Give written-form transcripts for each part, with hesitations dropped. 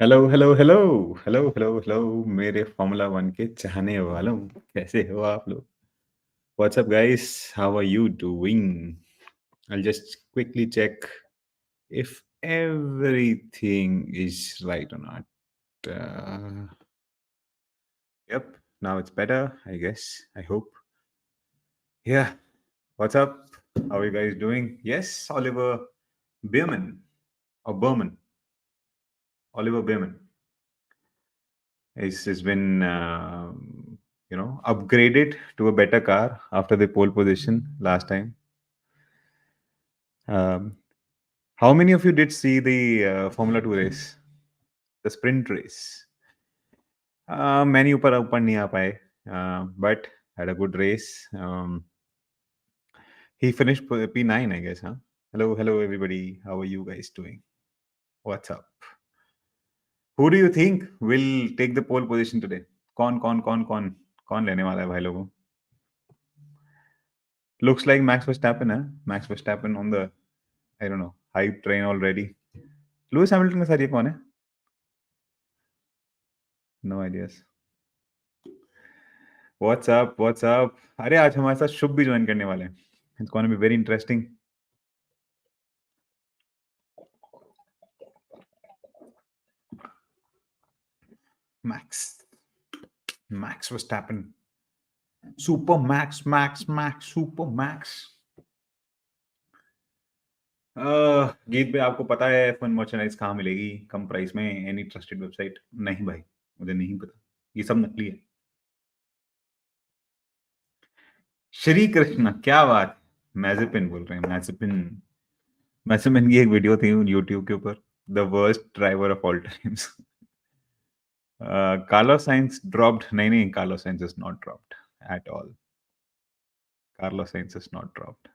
Hello hello hello hello hello hello मेरे formula one के चाहने वालों, कैसे हो आप लोग? What's up guys, how are you doing? I'll just quickly check if everything is right or not. Yep, now it's better, I guess. I hope. Yeah, what's up? How are you guys doing? Yes, Oliver Bearman or Berman, Oliver Bearman. He's been upgraded to a better car after the pole position last time. Um, how many of you did see the Formula 2 race, the sprint race? Many ऊपर ऊपर नहीं आ पाए, but had a good race. He finished P9, I guess, huh? Hello, hello everybody. How are you guys doing? What's up? Who do you think will take the pole position today? कौन लेने वाला है भाई लोगों? Looks like Max Verstappen, huh? Max Verstappen on the, I don't know, hype train already. Lewis Hamilton के साथ ये कौन है? No ideas. What's up? What's up? अरे आज हमारे साथ शुभ भी ज्वाइन करने वाले हैं. It's gonna be very interesting. Max Verstappen. Super Max, Super Max. गीत भाई आपको पता है F1 मर्चेंडाइज कहाँ मिलेगी कम प्राइस में? Any trusted website? नहीं भाई, मुझे नहीं पता, ये सब नकली है. श्री कृष्ण, क्या बात. मैजिपिन बोल रहे हैं, मैजिपिन की एक वीडियो थी यूट्यूब के ऊपर, the worst driver of all times. Carlos Sainz dropped? नहीं, Carlos Sainz is not dropped at all. Carlos Sainz is not dropped.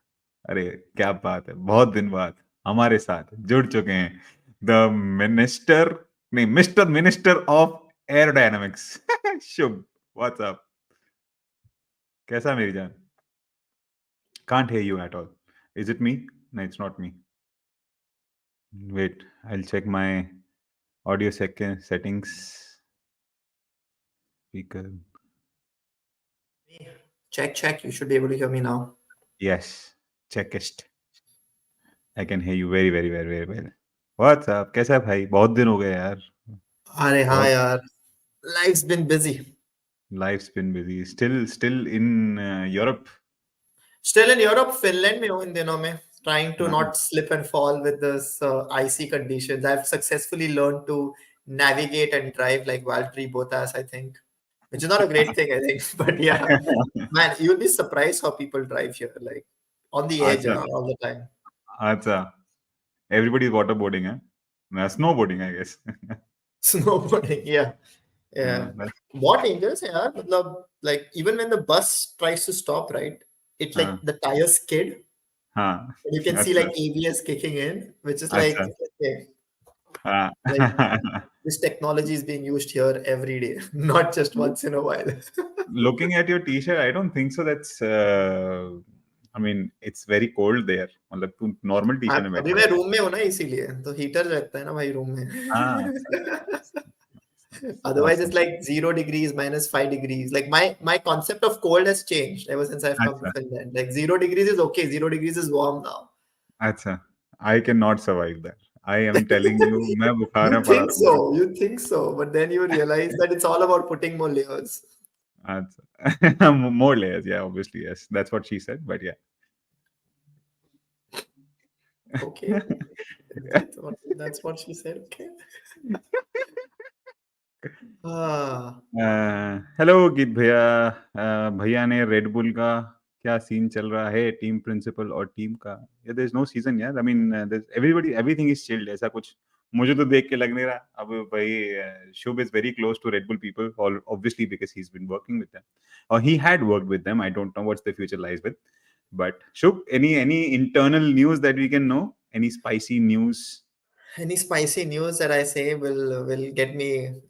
अरे क्या बात है, बहुत दिन बाद हमारे साथ जुड़ चुके हैं द मिनिस्टर, नहीं, mister minister of aerodynamics. Shubh, what's up? कैसा मेरी जान? Can't hear you at all. Is it me? No, it's not me. Wait, I'll check my audio settings. Speaker. Check. You should be able to hear me now. Yes, checkist. I can hear you very, very, very, very well. What's up? कैसा है भाई? बहुत दिन हो गए यार. अरे हाँ बहुत. यार, life's been busy. Life's been busy. Still in Europe. Still in Europe, Finland में हूँ इन दिनों में, trying to Nice. not slip and fall with this icy conditions. I've successfully learned to navigate and drive like Valtteri Bottas, I think, which is not a great thing, I think. But yeah, man, you'll be surprised how people drive here, like on the edge अच्छा, all the time. अच्छा. Everybody's waterboarding, huh? Snowboarding, I guess. Snowboarding, yeah. That's, बहुत dangerous है यार, मतलब like even when the bus tries to stop, right, it like हाँ, the tires skid हाँ. and you can see अच्छा, like ABS kicking in, which is like, अच्छा. okay, हाँ. like this technology is being used here every day, not just once in a while. Looking at your t-shirt, I don't think so. That's. I mean, it's very cold there. मतलब तू normal t-shirt में अभी बैठा मैं है. Room में हूँ ना, इसीलिए तो हीटर लगता है ना भाई रूम में. हाँ. Otherwise, Awesome. it's like 0 degrees, -5 degrees. Like my concept of cold has changed ever since I've come to अच्छा, Finland. Like 0 degrees is okay. 0 degrees is warm now. अच्छा. I cannot survive that. I am telling you, मैं बुखार में पड़ा रहूंगा. You think so, but then you realize that it's all about putting more layers. अच्छा. More layers, yeah, obviously, yes. That's what she said, but yeah. Okay, that's what she said. Okay. Ah, hello गीत भैया. भैया ने red bull का क्या scene चल रहा है, टीम प्रिंसिपल और टीम का? देयर इज नो सीजन यार. I mean everybody, everything is chilled. ऐसा कुछ मुझे तो देख के लग नहीं रहा. अब भाई Shubh is very close to Red Bull people, obviously because he is been working with them, और he had worked with them. I don't know what's the future lies with, but Shubh, any internal news that we can know? Any spicy news? any spicy news that I say will get me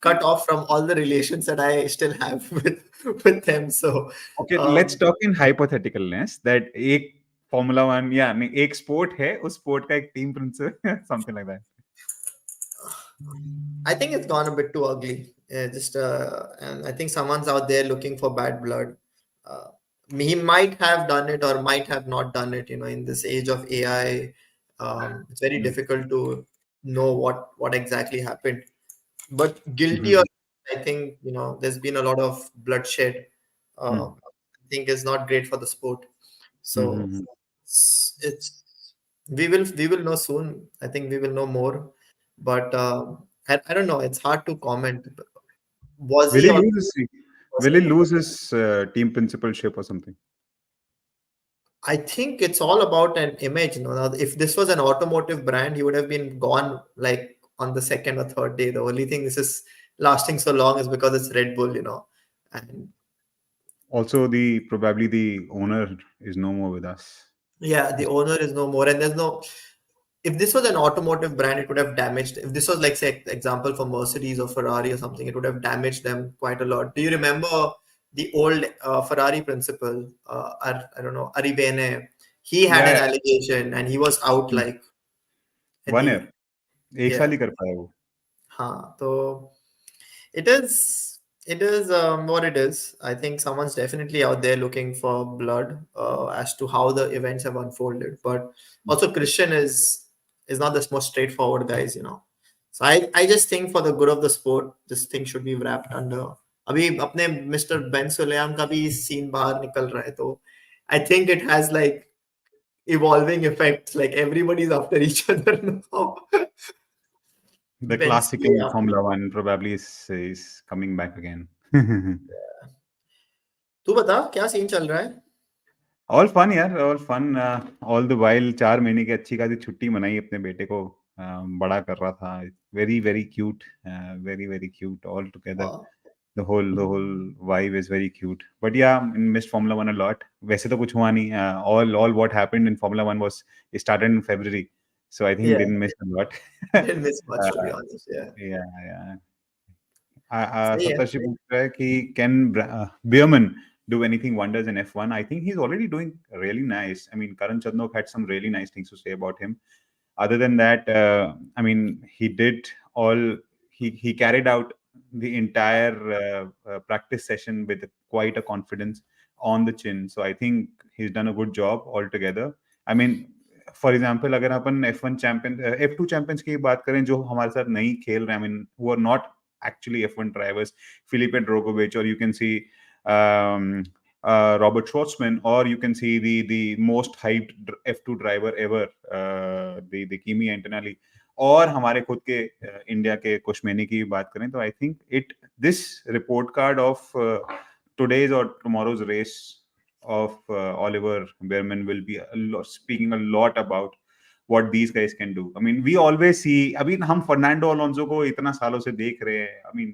cut off from all the relations that I still have with them. So okay, let's talk in hypotheticalness that एक Formula One या नहीं, एक sport है, उस sport का एक team principal, something like that. I think it's gone a bit too ugly. And I think someone's out there looking for bad blood. Uh, he might have done it or might have not done it. In this age of AI, it's very Mm. difficult to know what exactly happened. But guilty or Mhm. I think there's been a lot of bloodshed. Mm. I think is not great for the sport. So Mhm. it's we will know soon. I think we will know more, but I don't know. It's hard to comment. Was Will he he on lose his person? Will he lose his team principalship or something? I think it's all about an image. Now, if this was an automotive brand, he would have been gone like on the second or third day. The only thing this is lasting so long is because it's Red Bull. And Also, the probably the owner is no more with us. yeah, the owner is no more, and there's no. If this was an automotive brand, it would have damaged. If this was like, say, example for Mercedes or Ferrari or something, it would have damaged them quite a lot. Do you remember the old Ferrari principal? I don't know, Arribene. He had Yeah, an yeah. allegation, and he was out Mm. like, and One he, year, एक yeah, साल ही कर पाया वो. हाँ, तो it is what it is. I think someone's definitely out there looking for blood as to how the events have unfolded. But also Christian is not the most straightforward guys. So I just think for the good of the sport, this thing should be wrapped under. अभी अपने mister Ben Suleman का भी scene बाहर निकल रहा है तो I think it has like evolving effects. Like everybody's after each other now. The Ben classic in Sulayem. Formula One probably is coming back again. तू बता क्या सीन चल रहा है ऑल फन यार, all fun. All the while 4 महीने की अच्छी खासी छुट्टी मनाई अपने बेटे को. बड़ा कर रहा था. Very very cute. Very very cute all together. हाँ The whole vibe is very cute. But yeah, missed Formula One a lot. वैसे तो कुछ हुआ नहीं. All what happened in Formula One was it started in February, so I think yeah didn't miss a lot. didn't miss much to be uh, honest yeah yeah, yeah. सही है Saptarshi पूछ रहा है कि can Bearman do anything wonders in F1? I think he's already doing really nice. I mean, Karan Chandok had some really nice things to say about him. Other than that, I mean, he did all. He carried out the entire practice session with quite a confidence on the chin. So I think he's done a good job altogether. I mean, for example अगर अपन F1 champion F2 champions की बात करें जो हमारे साथ नहीं खेल रहे, I mean who are not actually F1 drivers, Felipe Drogovic, or you can see um, Robert Schwartzman, or you can see the most hyped F2 driver ever, the Kimi Antonelli, और हमारे खुद के इंडिया के कुशमेनी की बात करें तो I think it this report card of today's or tomorrow's race of Oliver Bearman will be speaking a lot about what these guys can do. I mean, we always see. I mean, हम Fernando Alonso को इतना सालों से देख रहे हैं. I mean,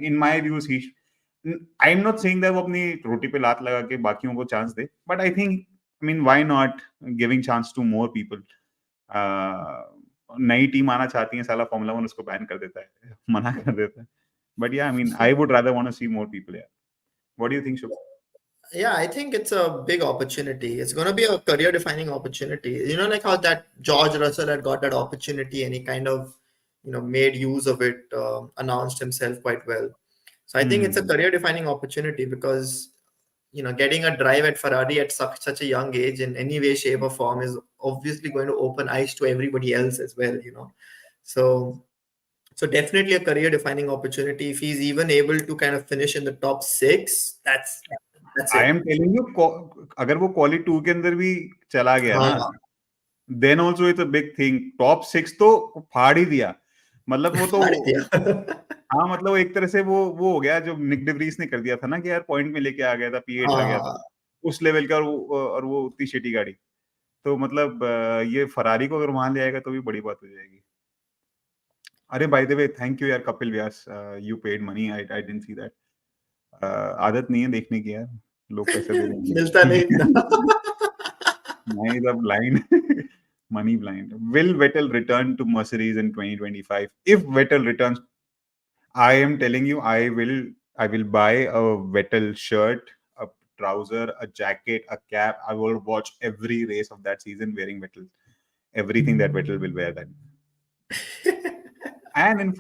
in my views, I'm not saying that वो अपनी रोटी पे लात लगा के बाकियों को chance they, but I think, I mean, why not giving chance to more people? नई टीम आना चाहती है, साला फॉर्मूला वन उसको बैन कर देता है, मना कर देता है. But yeah, I mean, I would rather want to see more people here. What do you think, Shubh? yeah I think it's a big opportunity it's going to be a career defining opportunity like how that George Russell had got that opportunity and he kind of made use of it announced himself quite well so I think it's a Hmm. career defining opportunity because getting a drive at Ferrari at such a young age in any way, shape, or form is obviously going to open eyes to everybody else as well. So, so definitely a career defining opportunity. If he's even able to kind of finish in the top six, that's I it. Am telling you, अगर वो क्वाली to के अंदर भी चला गया ना, हाँ then also it's a big thing. Top six तो फाड़ ही दिया. मतलब वो तो, फाड़ दिया हाँ मतलब एक तरह से वो हो गया जो निक डिवरीज ने कर दिया था ना कि यार पॉइंट में लेके आ गया था, P8 आ गया था हाँ उस लेवल का. और वो उतनी शिटी गाड़ी. तो मतलब ये फरारी को अगर वहां ले आएगा तो भी बड़ी बात हो जाएगी. अरे by the way, thank you यार Kapil Vyas, you paid money. I didn't see that. आदत नहीं है देखने की यार, लोग पैसे दे मिलता नहीं इतना देंगे. Nice up line. Money blind. Will Vettel return to Mercedes in 2025? If Vettel returns, I am telling you, I will buy a Vettel shirt, a trouser, a jacket, a cap. I will watch every race of that season wearing Vettel. Everything that Vettel will wear then. And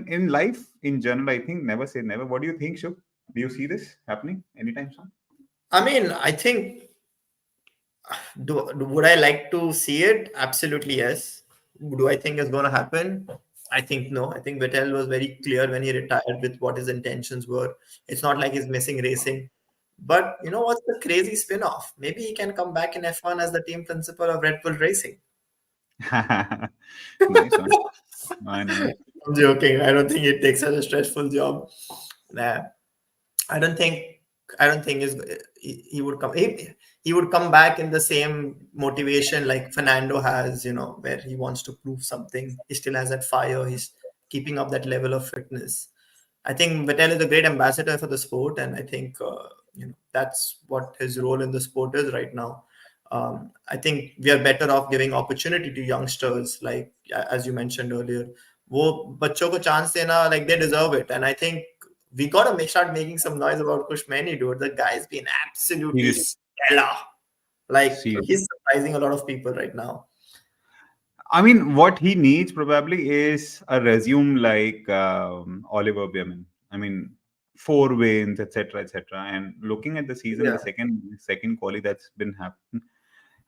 in life in general, I think never say never. What do you think, Shuk? Do you see this happening anytime soon? I mean, I think would I like to see it? Absolutely yes. Do I think it's going to happen? I think no. I think Vettel was very clear when he retired with what his intentions were. It's not like he's missing racing. But you know what's the crazy spin-off? Maybe he can come back in F1 as the team principal of Red Bull Racing. Nice one. Why not? I'm joking. I don't think it takes such a stressful job. Nah. I don't think I don't think he would come he would come back in the same motivation like Fernando has, where he wants to prove something. He still has that fire. He's keeping up that level of fitness. I think Vettel is a great ambassador for the sport, and I think that's what his role in the sport is right now. I think we are better off giving opportunity to youngsters, like as you mentioned earlier. वो बच्चों को chance देना, like they deserve it, and I think we gotta start making some noise about Kushmani, dude. The guy's been absolutely Seriously, stellar. Like seriously. he's surprising a lot of people right now. I mean, what he needs probably is a resume like Oliver Bearman. I mean, 4 wins, etc., etc. And looking at the season, the Yeah. second quali that's been happening,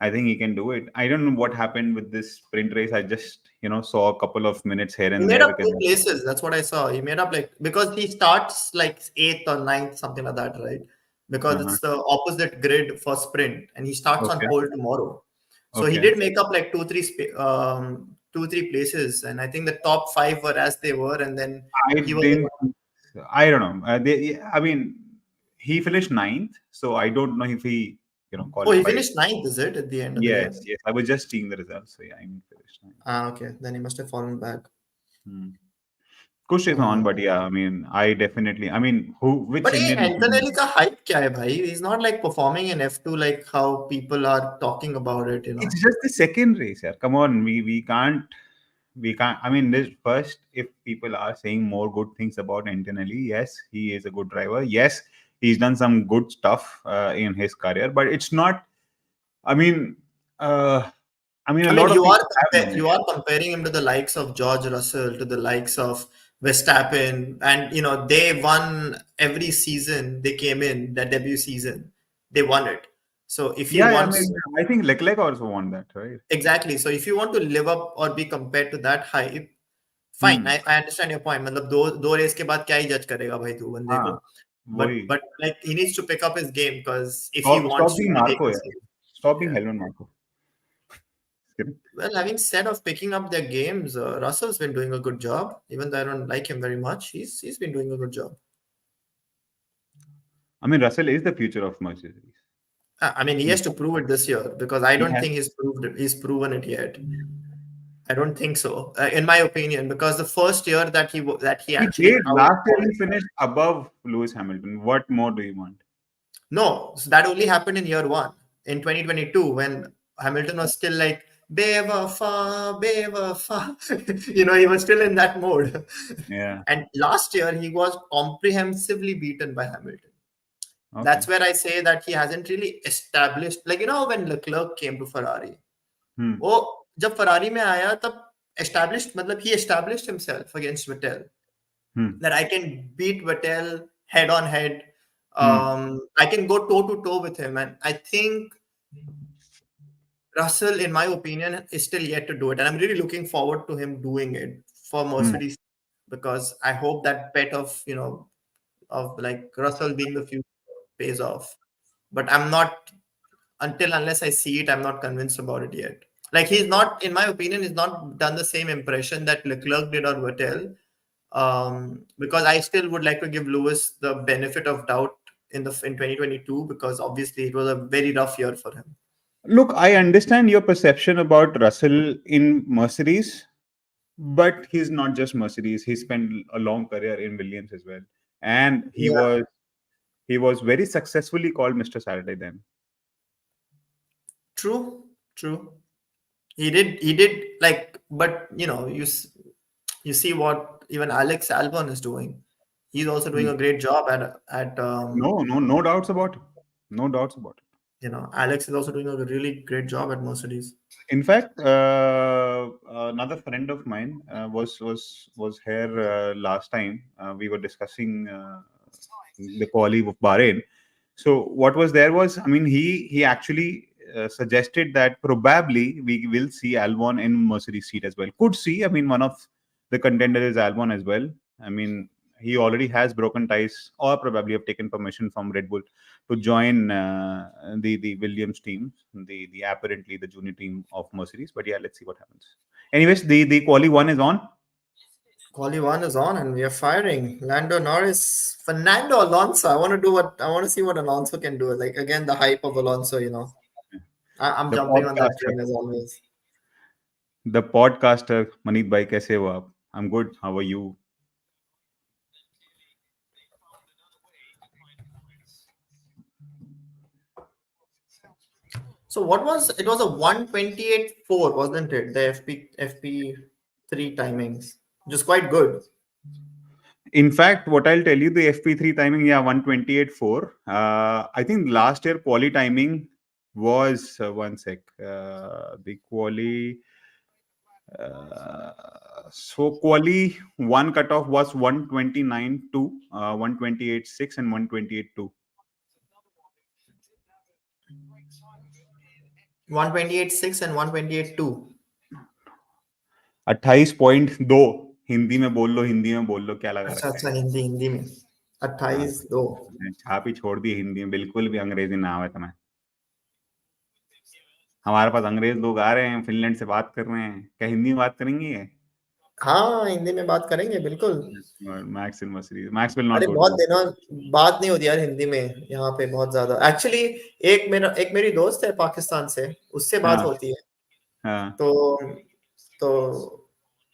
I think he can do it. I don't know what happened with this sprint race. I just saw a couple of minutes here He and made there up because. 2 places. That's what I saw. He made up like because he starts like eighth or ninth, something like that, right? Because Uh-huh. it's the opposite grid for sprint, and he starts on Okay. pole tomorrow. So he Okay. did make up like 2, 3 places, and I think the top five were as they were, and then I he was didn't. I don't know. I mean, he finished ninth, so I don't know if he oh, he qualified. finished ninth, is it, at the end of the year? Yes, yes. I was just seeing the results, so yeah, I mean, finished ninth. Ah, okay. Then he must have fallen back. Hmm. Kush is Uh, on, but yeah, I mean, I definitely. I mean, which but hey, Indian Antonelli team? ka hype kya hai, bhai? He's not like performing in F2 like how people are talking about it. It's just the second race, yeah. Come on, we can't. I mean, this first, if people are saying more good things about Antonelli, yes, he is a good driver. Yes, he's done some good stuff in his career, but it's not. I mean, uh, a I mean, lot of people have you managed. are comparing him to the likes of George Russell, to the likes of Verstappen, and they won every season they came in that debut season. They won it. So if he Yeah, yeah, I wants mean, I think Leclerc also won that, right? exactly, so if you want to live up or be compared to that hype, fine. Hmm. I understand your point. मतलब दो race के बाद क्या ही जज करेगा भाई तू बंदे को. हाँ, But वही. but like he needs to pick up his game because if he Stop wants to being take Marco, a yeah. seat. Stop being Yeah. Helmut Marco. Kidding. Well, having said of picking up their games, Russell's been doing a good job. Even though I don't like him very much, he's been doing a good job. I mean, Russell is the future of Mercedes. I mean, he He, has to prove it this year because I he don't has. think he's proven it yet. I don't think so, in my opinion, because the first year that he He actually did. Last year, he finished above Lewis Hamilton. What more do you want? no, so that only happened in year one in 2022 when Hamilton was still like Bewafa, Bewafa. He was still in that mode. Yeah. And last year he was comprehensively beaten by Hamilton. Okay. That's where I say that he hasn't really established, like when Leclerc came to Ferrari. Hmm. वो जब Ferrari में आया तब established मतलब he established himself against Vettel Hmm. that I can beat Vettel head on head. Hmm. I can go toe to toe with him, and I think Russell, in my opinion, is still yet to do it, and I'm really looking forward to him doing it for Hmm. Mercedes because I hope that bet of of like Russell being the future pays off. But I'm not until unless I see it, I'm not convinced about it yet. Like he's not, in my opinion, he's not done the same impression that Leclerc did on Vettel. Because I still would like to give Lewis the benefit of doubt in 2022 because obviously it was a very rough year for him. Look, I understand your perception about Russell in Mercedes, but he's not just Mercedes. He spent a long career in Williams as well, and Yeah, he was very successfully called Mr. Saturday then. true, true. He did like, but you see what even Alex Albon is doing. He's also doing Hmm. a great job at No, no, no doubts about it. No doubts about it. Alex is also doing a really great job at Mercedes. In fact, another friend of mine was here last time. We were discussing the quality of Bahrain. So what was there was, I mean, he actually suggested that probably we will see Albon in Mercedes seat as well. Could see. I mean, one of the contenders is Albon as well. I mean, he already has broken ties, or probably have taken permission from Red Bull to join the Williams team, the apparently the junior team of Mercedes. But yeah, let's see what happens. Anyways, the quali one is on. Quali one is on, and we are firing. Lando Norris, Fernando Alonso. I want to see what Alonso can do. Like again, the hype of Alonso. I'm The jumping on that podcaster, train as always. the podcaster, Maneet bhai, kaise ho aap? I'm good. How are you? So what was it? Was a 128.4, wasn't it? The FP3 timings, which is quite good. In fact, what I'll tell you, the FP3 timing, yeah, 128.4. I think last year quali timing was one sec. The quali. So quali one cutoff was 129.2, 128.6, and 128.2. 128.6 and 128.2. 28.2 Hindi में बोल लो, हिंदी में बोल लो, क्या लगा अच्छा रखा है? अच्छा, हिंदी में हाँ, 28.2. छाप ही छोड़ दी हिंदी में, बिल्कुल भी अंग्रेजी ना आवे तुम्हें। हमारे पास अंग्रेज लोग आ रहे हैं, फिनलैंड से बात कर रहे हैं, क्या हिंदी में बात करेंगे ये? हाँ, हिंदी में बात करेंगे बिल्कुल. Max in Mercedes. Max will not अरे go बहुत to. दिनों बात नहीं होती यार हिंदी में यहाँ पे, बहुत ज्यादा एक्चुअली. एक मेरी दोस्त है पाकिस्तान से, उससे बात हाँ, होती है. हाँ. तो तो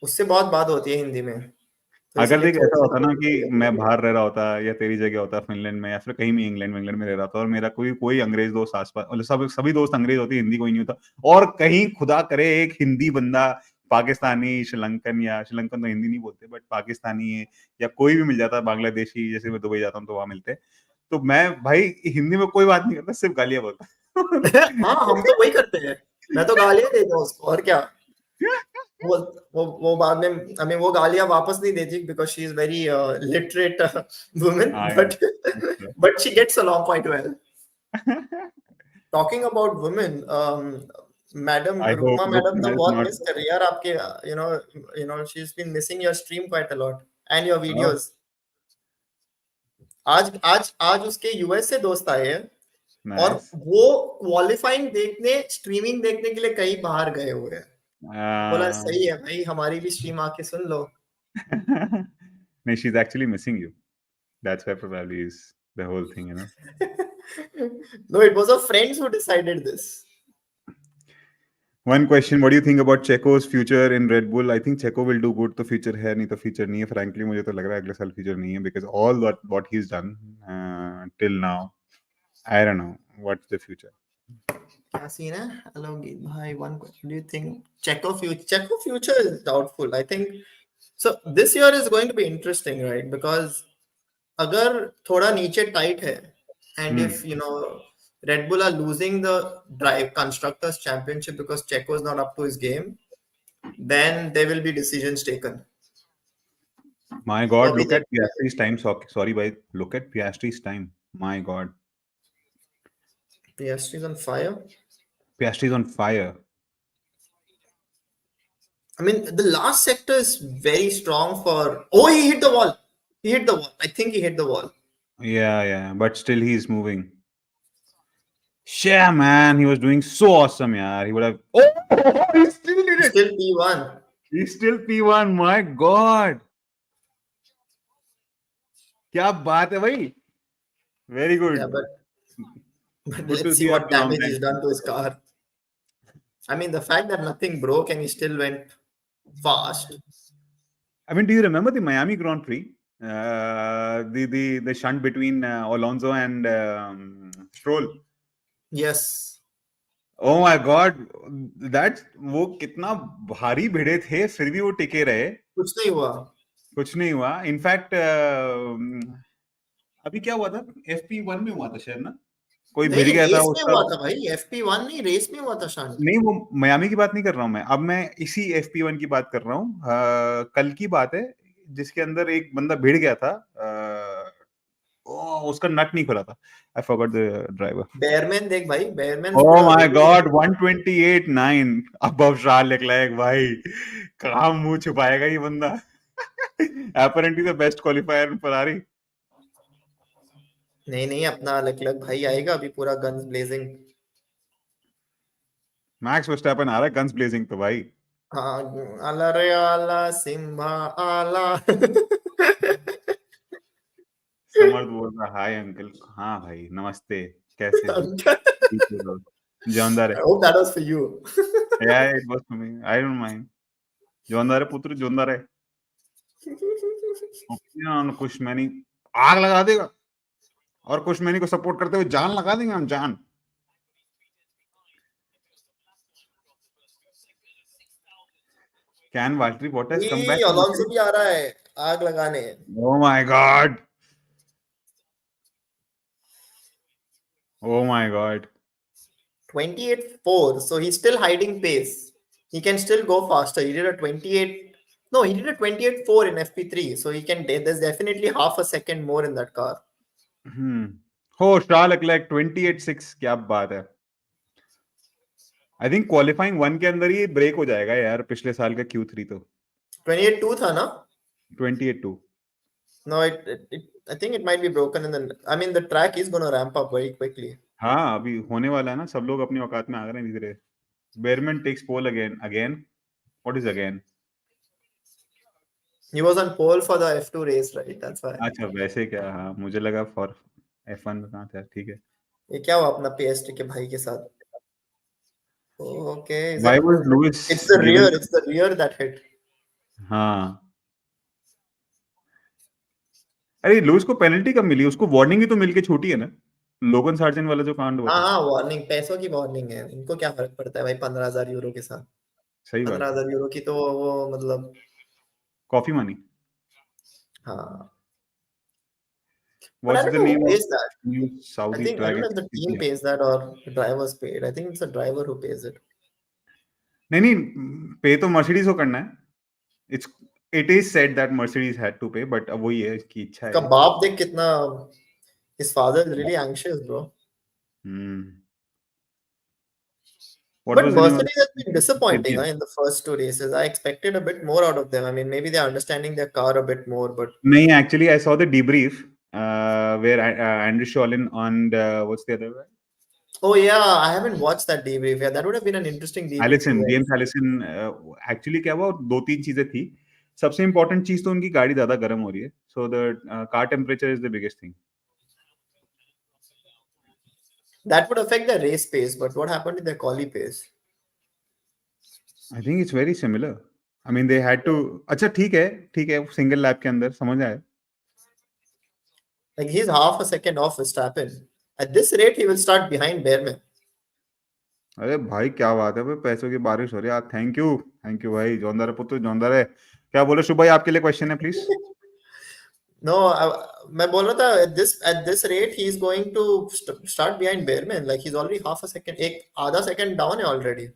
उससे बहुत बात होती है हिंदी में, तो अगर इसीलिए देख थोड़ी ऐसा सी होता ना कि दिक्कत हो मैं जाती है. बाहर रह रहा होता या तेरी जगह होता फिनलैंड में या फिर कहीं भी इंग्लैंड में रह रहा था और मेरा कोई कोई अंग्रेज दोस्त आसपास, मतलब सब सभी दोस्त अंग्रेज होते, हिंदी कोई नहीं होता, और कहीं खुदा करे एक हिंदी बंदा पाकिस्तानी, श्रीलंकन तो हिंदी नहीं बोलते बट पाकिस्तानी है या कोई भी मिल जाता, बांग्लादेशी, जैसे मैं दुबई जाता हूँ तो वहां मिलते, तो मैं भाई हिंदी में कोई बात नहीं करता, सिर्फ गालियां बोलता. हाँ, हम तो वही करते हैं. मैं तो गालियां देता हूँ उसको, और क्या. वो बाद में हमें वो गालियां वापस नहीं देती, because she is very literate woman, हाँ यार, बट अच्छा. But she gets along quite well. Talking about women, madam I hope Rukma madam Rukma तो is बहुत not. मिस कर रही है यार आपके. She is been missing your stream quite a lot and your Oh, videos. आज आज आज उसके यूएस से दोस्त आए हैं, और nice. वो क्वालिफाइंग देखने, स्ट्रीमिंग देखने के लिए कहीं बाहर गए हुए हैं. बोला Uh, सही है भाई, हमारी भी स्ट्रीम आके सुन लो. no, she's actually missing you. That's why probably is the whole thing, you know. No, it was our friends who decided this. One question: what do you think about Checo's future in Red Bull? I think Checo will do good. तो future है, नहीं तो future नहीं है. Frankly, मुझे तो लग रहा है अगले साल future नहीं है, because all what he's done till now, I don't know what's the future. क्या सीन है? हेलो गीत भाई, one question. Do you think Checo future is doubtful? I think so. This year is going to be interesting, right? Because अगर थोड़ा नीचे tight है, and Hmm. if Red Bull are losing the drive constructors championship because Checo is not up to his game, then there will be decisions taken. My तो God, अभी look at देखते हैं. Piastri's time. Sorry, bhai. Look at Piastri's time. My God, PSG is on fire. Piastri's on fire. I mean, the last sector is very strong for. Oh, he hit the wall. He hit the wall. I think he hit the wall. Yeah, but still he's moving. Yeah, man, he was doing so awesome, yeah. He would have. Oh, he still did He's it. still P1. He's still P1. My God, क्या बात है भाई. Very Yeah, good. but Good to let's see see you what after a long damage time. he's done to his car. I mean, the fact that nothing broke and he still went fast. I mean, do you remember the Miami Grand Prix? The shunt between Alonso and Stroll. Yes. Oh my God, that वो कितना भारी भिड़े थे, फिर भी वो टिके रहे. कुछ नहीं हुआ. कुछ नहीं हुआ. इनफैक्ट अभी क्या हुआ था, FP1 में हुआ था शायद ना. कोई भिड़ नहीं, गया था रेस में उसका। हुआ था भाई, FP1 नहीं, रेस में हुआ था शांत। नहीं, वो मियामी की बात नहीं कर रहा हूँ मैं, अब मैं इसी FP1 की बात कर रहा हूँ। कल की बात है, जिसके अंदर एक बंदा भिड़ गया था। उसका नट नहीं खुला था। I forgot the driver. Bearman देख भाई, बेयरमैन ओह पूरा my race. God, 128.9 above Charles Leclerc भाई। कहाँ मुंह छुपाएगा ये बंदा। apparently the best qualifier in Ferrari। नहीं नहीं, अपना अलग अलग भाई आएगा अभी पूरा गन्स ब्लेजिंग। मैक्स वर्स्टैपन आ रहा है गन्स ब्लेजिंग तो भाई। हाँ, आला रे आला सिम्हा आला। समर्थ बोल रहा हाय अंकल। हाँ भाई नमस्ते, कैसे हो? ठीक है bro। जानदार है। I hope that was for you. Yeah, it was for me, I don't mind। जानदार है पुत्र, जानदार है। ओपिनियन कुछ मैंने आग लगा देगा, और कुछ मैंने को सपोर्ट करते हुए जान लगा देंगे हम, जान। कैन वाल्टरी बॉटस कम ये बैक टू अलोंसो मर्सिडीज? भी आ रहा है आग लगाने। Oh my God, oh my God. 28.4, so he's still hiding pace. He can still go faster. He did a 28. No, he did a 28.4 in FP3, so he can. There's definitely half a second more in that car. हम्म। हो शार्ल Leclerc 28.6, क्या बात है। I think qualifying 1 के अंदर ही break हो जाएगा यार, पिछले साल का Q3 तो। 28.2 था ना? 28.2। No, I think it might be broken in the. I mean, the track is going to ramp up very quickly. हाँ अभी होने वाला है ना, सब लोग अपनी औकात में आ गए हैं धीरे धीरे। Bearman takes pole again, again what is again? He was on pole for the F2 race, right? That's why. अच्छा वैसे क्या, हाँ मुझे लगा फॉर F1 में कहाँ था, ठीक है। ये क्या हुआ अपना PSG के भाई के साथ? Oh, okay, is why it? Was Lewis It's the rear. गिवन? It's the rear that hit. हाँ, अरे लुइस को पेनल्टी कब मिली? उसको वार्निंग ही तो मिलके छूटी है ना, लोगन सार्जेंट वाला जो कांड हुआ हाँ था। हाँ, वार्निंग, पैसों की वार्निंग है, इनको क्या फर्क पड़ता है भाई 15,000 यूरो के साथ। सही बात पंद्रह है। हजार यूरो की तो वो मतलब। Coffee money. हाँ, but I what's the don't know who name of pays that. I Saudi think I don't know if the team dragon? pays that or the driver's paid. I think it's the driver who pays it. नहीं नहीं, पे तो Mercedes को करना है। It's it is said that Mercedes had to pay, but अब वही है, इसकी इच्छा इसका है। बाप देख कितना, his father is really anxious, bro. Hmm. What But was the name of Mercedes has been disappointing admin? in the first two races. I expected a bit more out of them. I mean, maybe they're understanding their car a bit more, but नहीं actually I saw the debrief where Andrew Sholin and what's the other guy? oh yeah, I haven't watched that debrief. Yeah, that would have been an interesting debrief to Allison, watch. James Allison. Actually क्या हुआ, दो तीन चीजें थी। सबसे important चीज तो उनकी गाड़ी ज्यादा गर्म हो रही है, so the car temperature is the biggest thing. That would affect their race pace, but what happened to their quali pace? I think it's very similar. I mean they had to. अच्छा ठीक है, ठीक है, single lap के अंदर समझ आया। Like he's half a second off Verstappen. At this rate, he will start behind Bearman. अरे भाई क्या बात है भाई, पैसों की बारिश हो रही है। थैंक यू, थैंक यू भाई, जोनदार है पुत्र, जोनदार है। क्या बोले शुभ भाई, आपके लिए क्वेश्चन है प्लीज। No, मैं बोल रहा था at this rate he is going to start behind Bearman. Like he's already half a second, एक आधा second down है already.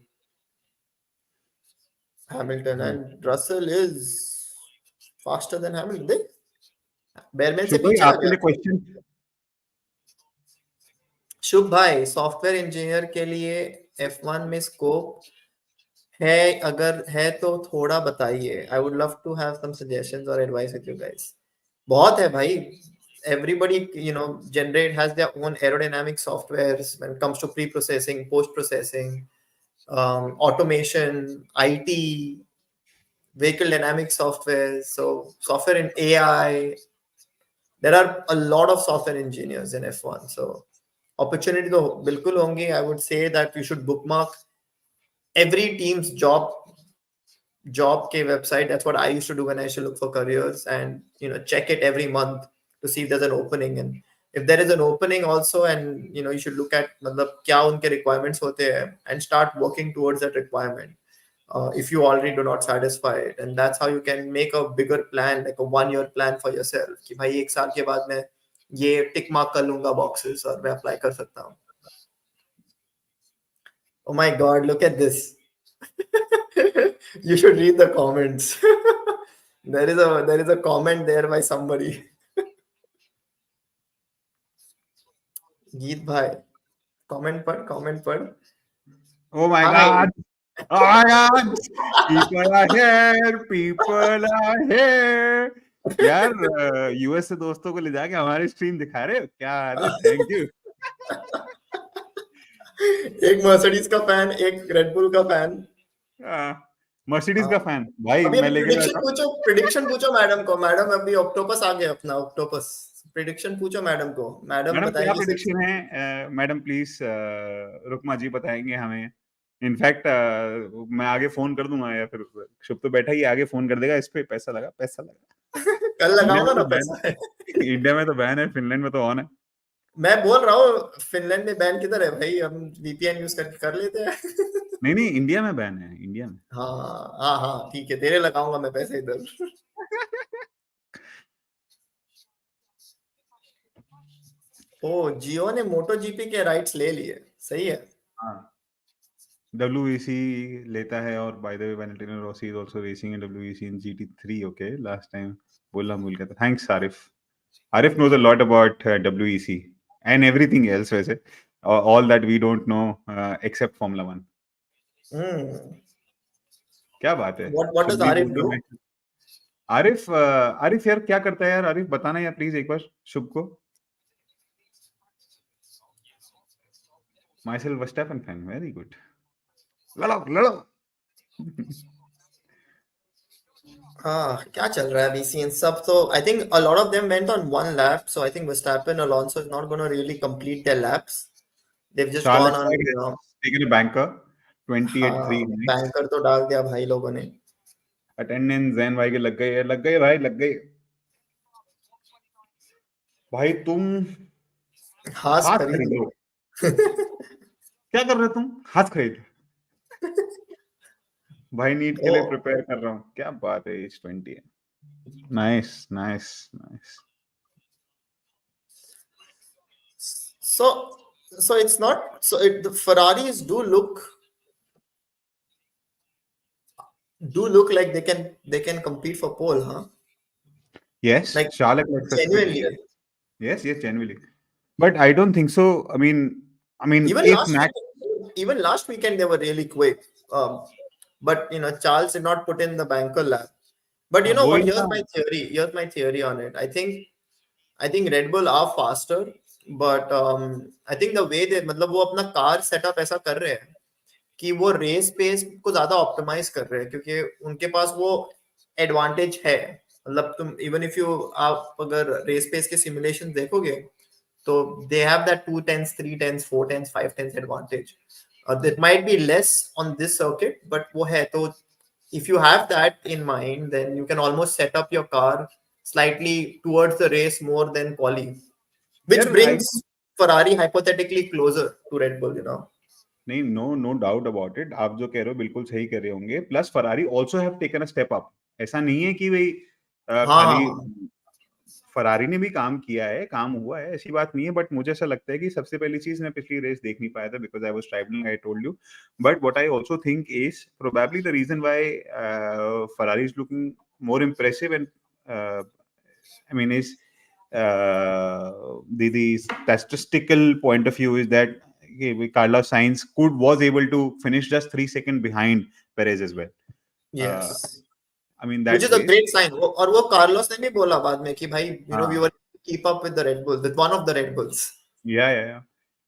Hamilton and Russell is faster than Hamilton. देख, Bearman से शुभ भाई पीछे आ आपके गया। लिए क्वेश्चन। शुभ भाई, सॉफ्टवेयर इंजीनियर के लिए F1 में स्कोप है? अगर है तो थोड़ा बताइए। I would love to have some suggestions और एडवाइस विद यू गाइस। बहुत है भाई। Everybody, generate has their own aerodynamic softwares when it comes to pre-processing, post-processing, automation, IT, vehicle dynamic software. So software in AI, there are a lot of software engineers in F1. So opportunity to bilkul hongi. I would say that you should bookmark every team's job ke website. That's what I used to do when I used to look for careers, and check it every month to see if there's an opening. And if there is an opening also, and you should look at matlab kya unke requirements hote hain, and start working towards that requirement. If you already do not satisfy it, and that's how you can make a bigger plan, like a 1 year plan for yourself कि भाई एक साल के बाद मैं ये tick mark कर लूंगा बॉक्सेस और मैं अप्लाई कर सकता हूँ। Oh my God, look at this. You should read the comments. There is a comment there by somebody. Geet bhai. Comment pad. Oh my Hi. God. Oh my God. People are here. People are here. यार US से दोस्तों को ले जाके हमारी stream दिखा रहे हो क्या? अरे थैंक यू. एक मर्सिडीज का फैन, एक रेडबुल का फैन. मर्सिडीज हाँ. का फैन भाई अभी मैं अभी लेके बैठा हूँ. प्रिडिक्शन पूछो मैडम को. मैडम अभी ऑक्टोपस आ गया अपना ऑक्टोपस. प्रिडिक्शन पूछो मैडम को. मैडम मैडम क्या बताएगी सिक्स. प्रेडिक्शन है? मैडम प्लीज रुकमा जी बताएंगे हमें. इनफैक्ट मैं आगे फोन कर दूंगा या फिर शुभ तो बैठा ही आगे फोन कर देगा. इस पे पैसा लगा, पैसा लगा. कल इंडिया लगाओ में ना तो बैन पैसा. है. इंडिया में तो बैन है, फिनलैंड में तो ऑन है. मैं बोल रहा हूँ फिनलैंड में बैन किधर है भाई? हम वीपीएन यूज करके कर लेते हैं. नहीं नहीं, इंडिया में बैन है, इंडिया में. हाँ हाँ हाँ, ठीक है, तेरे लगाऊंगा मैं पैसे इधर. ओ, जियो ने मोटो जीपी के राइट्स ले लिए. सही है. हाँ, WEC लेता है. और by the way Valentino Rossi is also racing in WEC in GT3. Okay, last time बोलना भूल गया था. Thanks Arif. Arif knows a lot about WEC and everything else, वैसे. All that we don't know except Formula 1. हम्म. क्या बात है? What Shubh does भी आरिफ बोल रहे डू? हो, आरिफ. आरिफ यार क्या करता है यार? आरिफ बताना यार प्लीज एक बार शुभ को. Myself Verstappen fan. Very good. लड़ो लड़ो. हाँ, क्या चल रहा है अभी सीन सब? तो I think a lot of them went on one lap, so I think Verstappen, Alonso is not going to really complete their laps. They've just Charles gone on, Leclerc has taken a banker. 28-3. हाँ, Nice. Banker तो डाल दिया भाई लोगों ने. Attendance Jain भाई के लग गई है, लग गई भाई, लग गई. भाई तुम हाथ हाथ खरीद खरीद लो. लो. क्या कर रहे हो तुम? हाथ खरीद. भाई नीट के ओ, लिए प्रिपेयर कर रहा हूँ. क्या बात है, एज 20 है. Nice nice nice. so it's not so the Ferraris do look like they can compete for pole, huh? Yes, Like, Charlotte especially. Yes, genuinely. yes, yes, genuinely. But I don't think so. I mean, Even if last Max, weekend, even last weekend they were really quick. But Charles did not put in the banker lap. But you know वो what? He Here's ना. my theory. Here's my theory on it. I think Red Bull are faster, but I think the way they मतलब वो अपना car setup ऐसा कर रहे हैं कि वो रेस पेस को ज्यादा ऑप्टिमाइज कर रहे हैं, क्योंकि उनके पास वो एडवांटेज है. मतलब तुम इवन इफ यू आप अगर रेस पेस के सिमुलेशन देखोगे तो they have that 2 10s 3 10s 4 10s 5 10s advantage. That might be less on this circuit, but वो है तो if you have that in mind, then you can almost set up your car slightly towards the race more than quali, which यार I brings Ferrari hypothetically closer to Red Bull. नहीं, no no doubt about it. आप जो कह रहे हो बिल्कुल सही कह रहे होंगे. Plus Ferrari also have taken a step up. ऐसा नहीं है कि भाई हाँ हाँ खाली हाँ. फरारी ने भी काम किया है, काम हुआ है, ऐसी बात नहीं है. बट मुझे ऐसा लगता है कि सबसे पहली चीज मैं पिछली रेस देख नहीं पाया था because I was travelling, I told you. But what I also think is probably the reason why Ferrari is looking more impressive and I mean is the statistical point of view is that Carlos Sainz was able to finish just 3 seconds behind Perez as well. Uh, Yes. I mean Which that is a way. great sign. और वो Carlos ने भी बोला बाद में कि भाई we हाँ. were keep up with the Red Bull, with one of the Red Bulls. Yeah.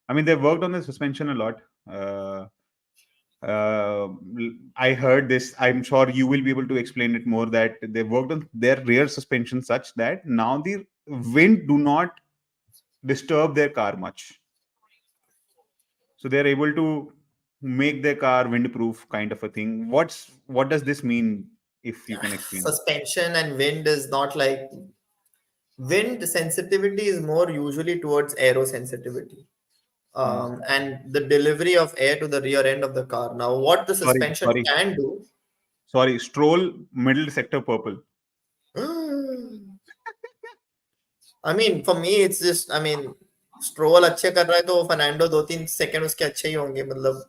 I mean, they've worked on the suspension a lot. Uh, I heard this. I'm sure you will be able to explain it more. That they worked on their rear suspension such that now the wind do not disturb their car much, so they're able to make their car windproof, kind of a thing. What does this mean? If you can explain. Suspension and wind is not like wind sensitivity is more usually towards aero sensitivity. Hmm. And the delivery of air to the rear end of the car. Now, what the Sorry, suspension sorry, can do. sorry. Stroll middle sector purple. I mean, for me, it's just, I mean, stroll अच्छे कर रहा है तो Fernando 2 3 second उसके अच्छे ही होंगे. मतलब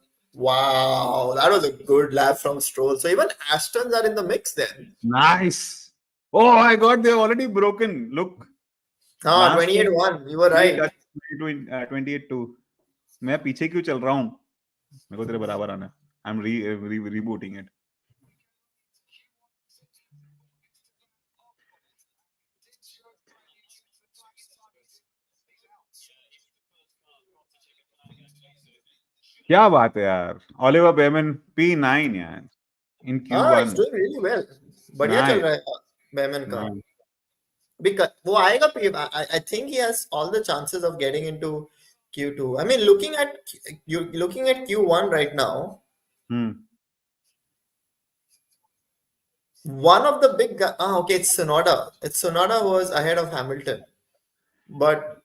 Wow, that was a good lap from Stroll. So even Astons are in the mix then. Nice. Oh my God, they're already broken. Look, Ah, last time 28-1. You were we right. touched 28-2. मैं पीछे क्यों चल रहा हूँ? मेरे को तेरे बराबर आना है. I'm rebooting it. क्या बात है यार. Oliver Bearman P9 यार. In हाँ, he's Q1. doing really well. बढ़िया चल Nice. रहा है बेमन का. Nice. Because वो आएगा I think he has all the chances of getting into Q2. I mean, looking at Q1 right now, Hmm. one of the okay, it's Sonoda. It's Sonoda who was ahead of Hamilton, but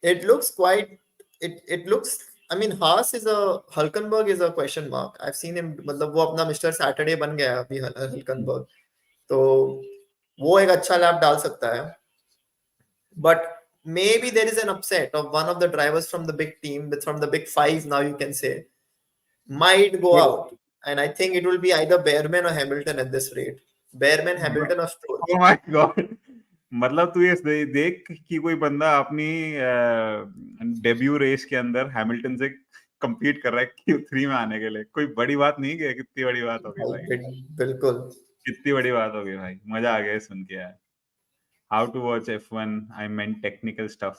it looks quite. It looks. I mean, Haas is a Hulkenberg is a question mark. I've seen him. मतलब वो अपना mister Saturday बन गया है अभी Hulkenberg. तो वो एक अच्छा लैप डाल सकता है. But maybe there is an upset of one of the drivers from the big team, from the big five, now you can say, might go out. And I think it will be either Bearman or Hamilton at this rate. Bearman, Hamilton, or Stroll. Oh my God. मतलब तू ये देख कि कोई बंदा अपनी debut race के अंदर हैमिल्टन से compete कर रहा है Q3 में आने के लिए. कोई बड़ी बात नहीं है. कितनी बड़ी बात हो गई भाई. बिल्कुल. कितनी बड़ी बात हो गई भाई. मजा आ गया सुन के यार. How to watch F1? I meant technical stuff.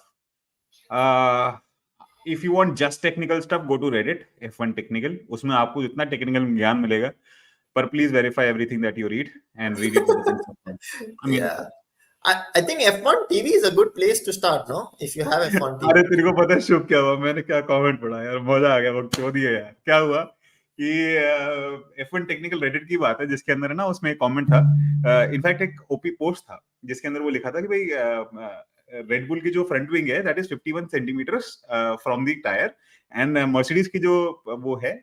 If you want just technical stuff, go to Reddit, F1 Technical. उसमें आपको जितना टेक्निकल ज्ञान मिलेगा, पर please verify everything that you read and read it with a pinch of salt. I mean, Yeah. I think F1 TV is a good place to start, no? If you have F1 अरे TV. तेरे को पता है शुभ क्या हुआ? मैंने क्या comment पढ़ा यार, मजा आ गया. वो क्यों दिया यार? क्या हुआ कि F1 टेक्निकल रेडिट की बात है जिसके अंदर है ना, उसमें एक कमेंट था. इनफैक्ट एक ओपी पोस्ट था जिसके अंदर वो लिखा था कि भाई रेड बुल की जो फ्रंट विंग है that is 51 centimetres from the tyre, and Mercedes की जो वो है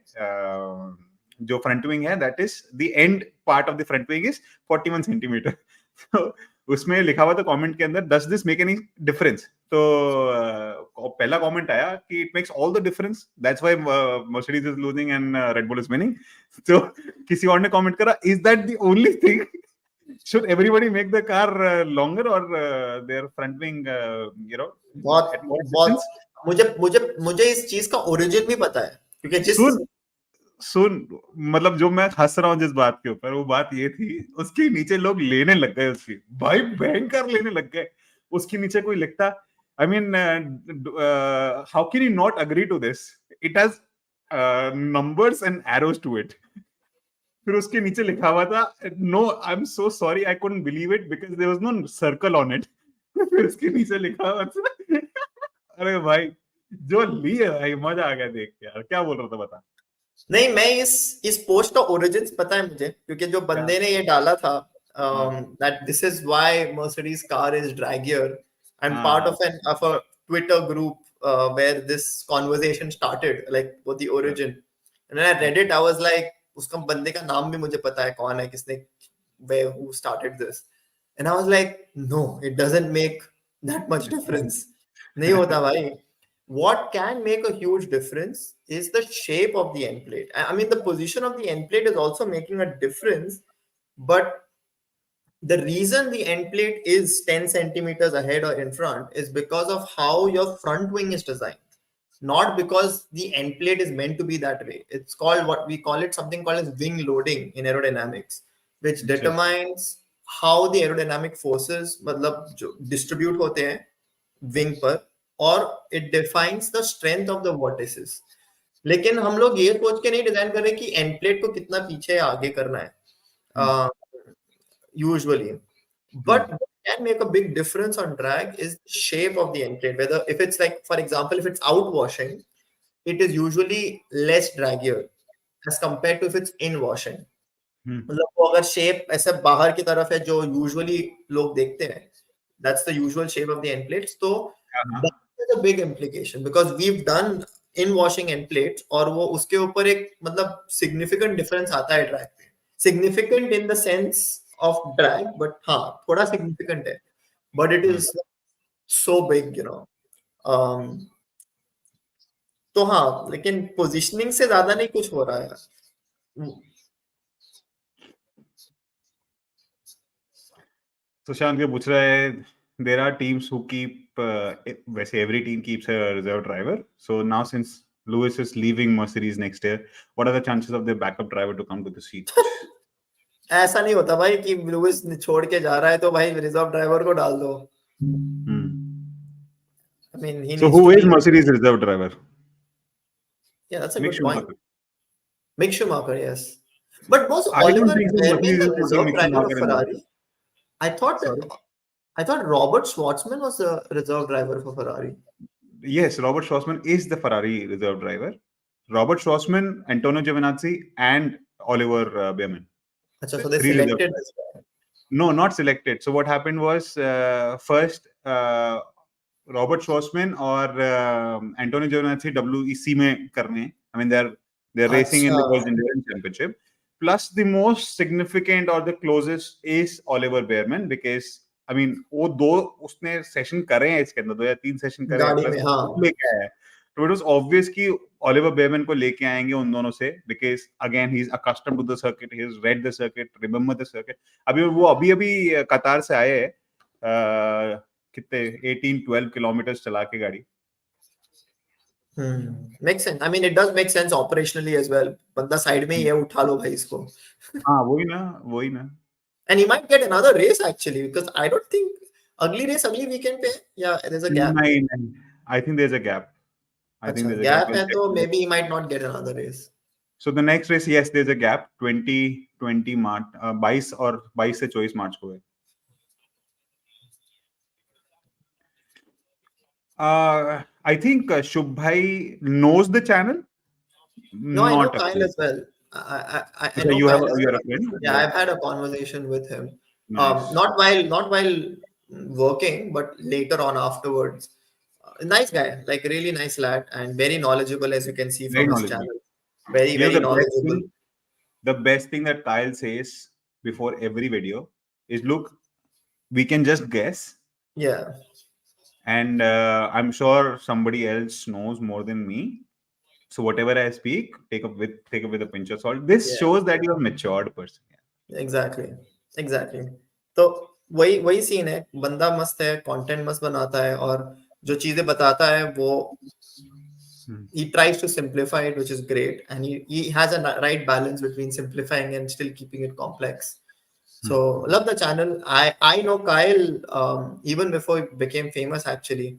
जो फ्रंट विंग है that is the end part of the front wing is 41 centimetre. तो उसमें लिखा हुआ था कमेंट के अंदर, does this make any difference? तो पहला कमेंट आया कि it makes all the difference, that's why Mercedes is losing and Red Bull is winning. तो किसी और ने कमेंट करा, is that the only thing? should everybody make the car longer or their front wing बहुत at more बहुत distance? मुझे मुझे मुझे इस चीज का ओरिजिन भी पता है क्योंकि जिस सुन सुन, मतलब जो मैं हंस रहा हूँ जिस बात के ऊपर, वो बात ये थी, उसके नीचे लोग लेने लग गए उसकी, भाई भयंकर लेने लग गए. उसके नीचे कोई लिखता, I mean how can you not agree to this, it has numbers and arrows to it. फिर उसके नीचे लिखा हुआ था, no I am so sorry I couldn't believe it because there was no circle on it. फिर उसके नीचे लिखा हुआ था. अरे भाई जो ली है भाई, मजा आ गया देख के यार. क्या बोल रहा था बता. नहीं, मैं इस पोस्ट का ओरिजिन पता है मुझे क्योंकि जो क्या? बंदे ने ये डाला था हाँ that this is why Mercedes car is draggier. I'm part हाँ of a Twitter group where this conversation started, like what the origin. And when I read it, I was like, उसका बंदे का नाम भी मुझे पता है कौन है, किसने, where who started this. And I was like, no, it doesn't make that much difference. नहीं होता भाई. What can make a huge difference is the shape of the end plate. I mean, the position of the end plate is also making a difference, but the reason the end plate is 10 centimeters ahead or in front is because of how your front wing is designed, not because the end plate is meant to be that way. It's called, what we call it, something called as wing loading in aerodynamics, which अच्छा अच्छा. determines how the aerodynamic forces मतलब जो distribute होते हैं wing पर, और it defines the strength of the vortices. लेकिन हम लोग ये सोच के नहीं डिजाइन कर रहे कि एंड प्लेट को कितना पीछे आगे करना है usually. But what can make a big difference on drag is the shape of the end plate. Whether if it's like, for example, if it's outwashing, it is usually less draggier as compared to if it's inwashing. मतलब वो अगर shape ऐसे बाहर की तरफ है जो usually लोग देखते हैं, that's the usual shape of the end plates. तो हाँ that is a big implication because we've done in washing end plates और वो उसके ऊपर एक मतलब significant difference आता है drag पे. Significant in the sense of drag, but हाँ थोड़ा significant है, but it is so big, you know. Um, तो हाँ, लेकिन पोजीशनिंग से ज्यादा नहीं कुछ हो रहा है यार। सुशांत के पूछ रहा है, there are teams who keep वैसे every team keeps a reserve driver. So now since Lewis is leaving Mercedes next year, what are the chances of their backup driver to come to the seat? ऐसा नहीं होता भाई कि Louis छोड़ के जा रहा है तो भाई रिजर्व ड्राइवर को डाल दो. Hmm. I mean, he So needs who to is be. Mercedes reserve driver? Yeah, that's a Mick good point. Schumacher. Mick Schumacher, yes. But was I don't Oliver think so. Bearman Mercedes the is putting reserve Mick driver of Schumacher in there. Ferrari? I thought Sorry. I thought Robert Schwartzman was the reserve driver for Ferrari. Yes, Robert Schwarzman is the Ferrari reserve driver. Robert Schwarzman, Antonio Giovinazzi, and Oliver Bearman. Achha, so they Three reserve selected drivers. this guy. No, not selected. So what happened was first Robert Schwarzman or Antonio Giovinazzi WEC में करने. I mean they're racing in अच्छा. the World Endurance Championship. Plus the most significant or the closest is Oliver Bearman because I mean वो दो उसने session करे हैं इसके अंदर 2 या 3 सेशन करे हैं गाड़ी प्लस में हाँ. लेके आया है. So it was obvious कि Oliver Bearman को लेके आएंगे उन दोनों से because again he's accustomed to the circuit, he's read the circuit, remember the circuit. अभी कतार से आए हैं कितने 18-12 किलोमीटर चला के गाड़ी. Makes sense. I mean, it does make sense operationally as well. बंदा साइड में ही है, उठा लो भाई इसको. हाँ वही ना. And he might get another race actually because I don't think अगली race अगली weekend पे है. Yeah, there's a gap. नहीं. I think there's a gap. अच्छा, We'll gap है check. तो maybe he might not get another race. So the next race, yes, there's a gap. 20 मार्च 22 और 22 से 24 मार्च को है. I think Shubh Bhai knows the channel. No, I know Not a Kyle clue. as well. I Okay, know you have Kyle as you're well. a friend. Yeah, I've had a conversation with him. Nice. Not while working, but later on afterwards. Nice guy, like really nice lad, and very knowledgeable as you can see Very from his knowledgeable. channel. Very You know very knowledgeable. the best thing that Kyle says before every video is, look, we can just guess, Yeah, and I'm sure somebody else knows more than me. So whatever I speak, take up with a pinch of salt. This yeah, shows that you're a matured person. exactly, exactly. तो वही वही scene है. बंदा मस्त है, content मस्त बनाता है, और जो चीजें बताता है वो he tries to simplify it, which is great, and he has a right balance between simplifying and still keeping it complex. So love the channel. I know Kyle even before he became famous actually.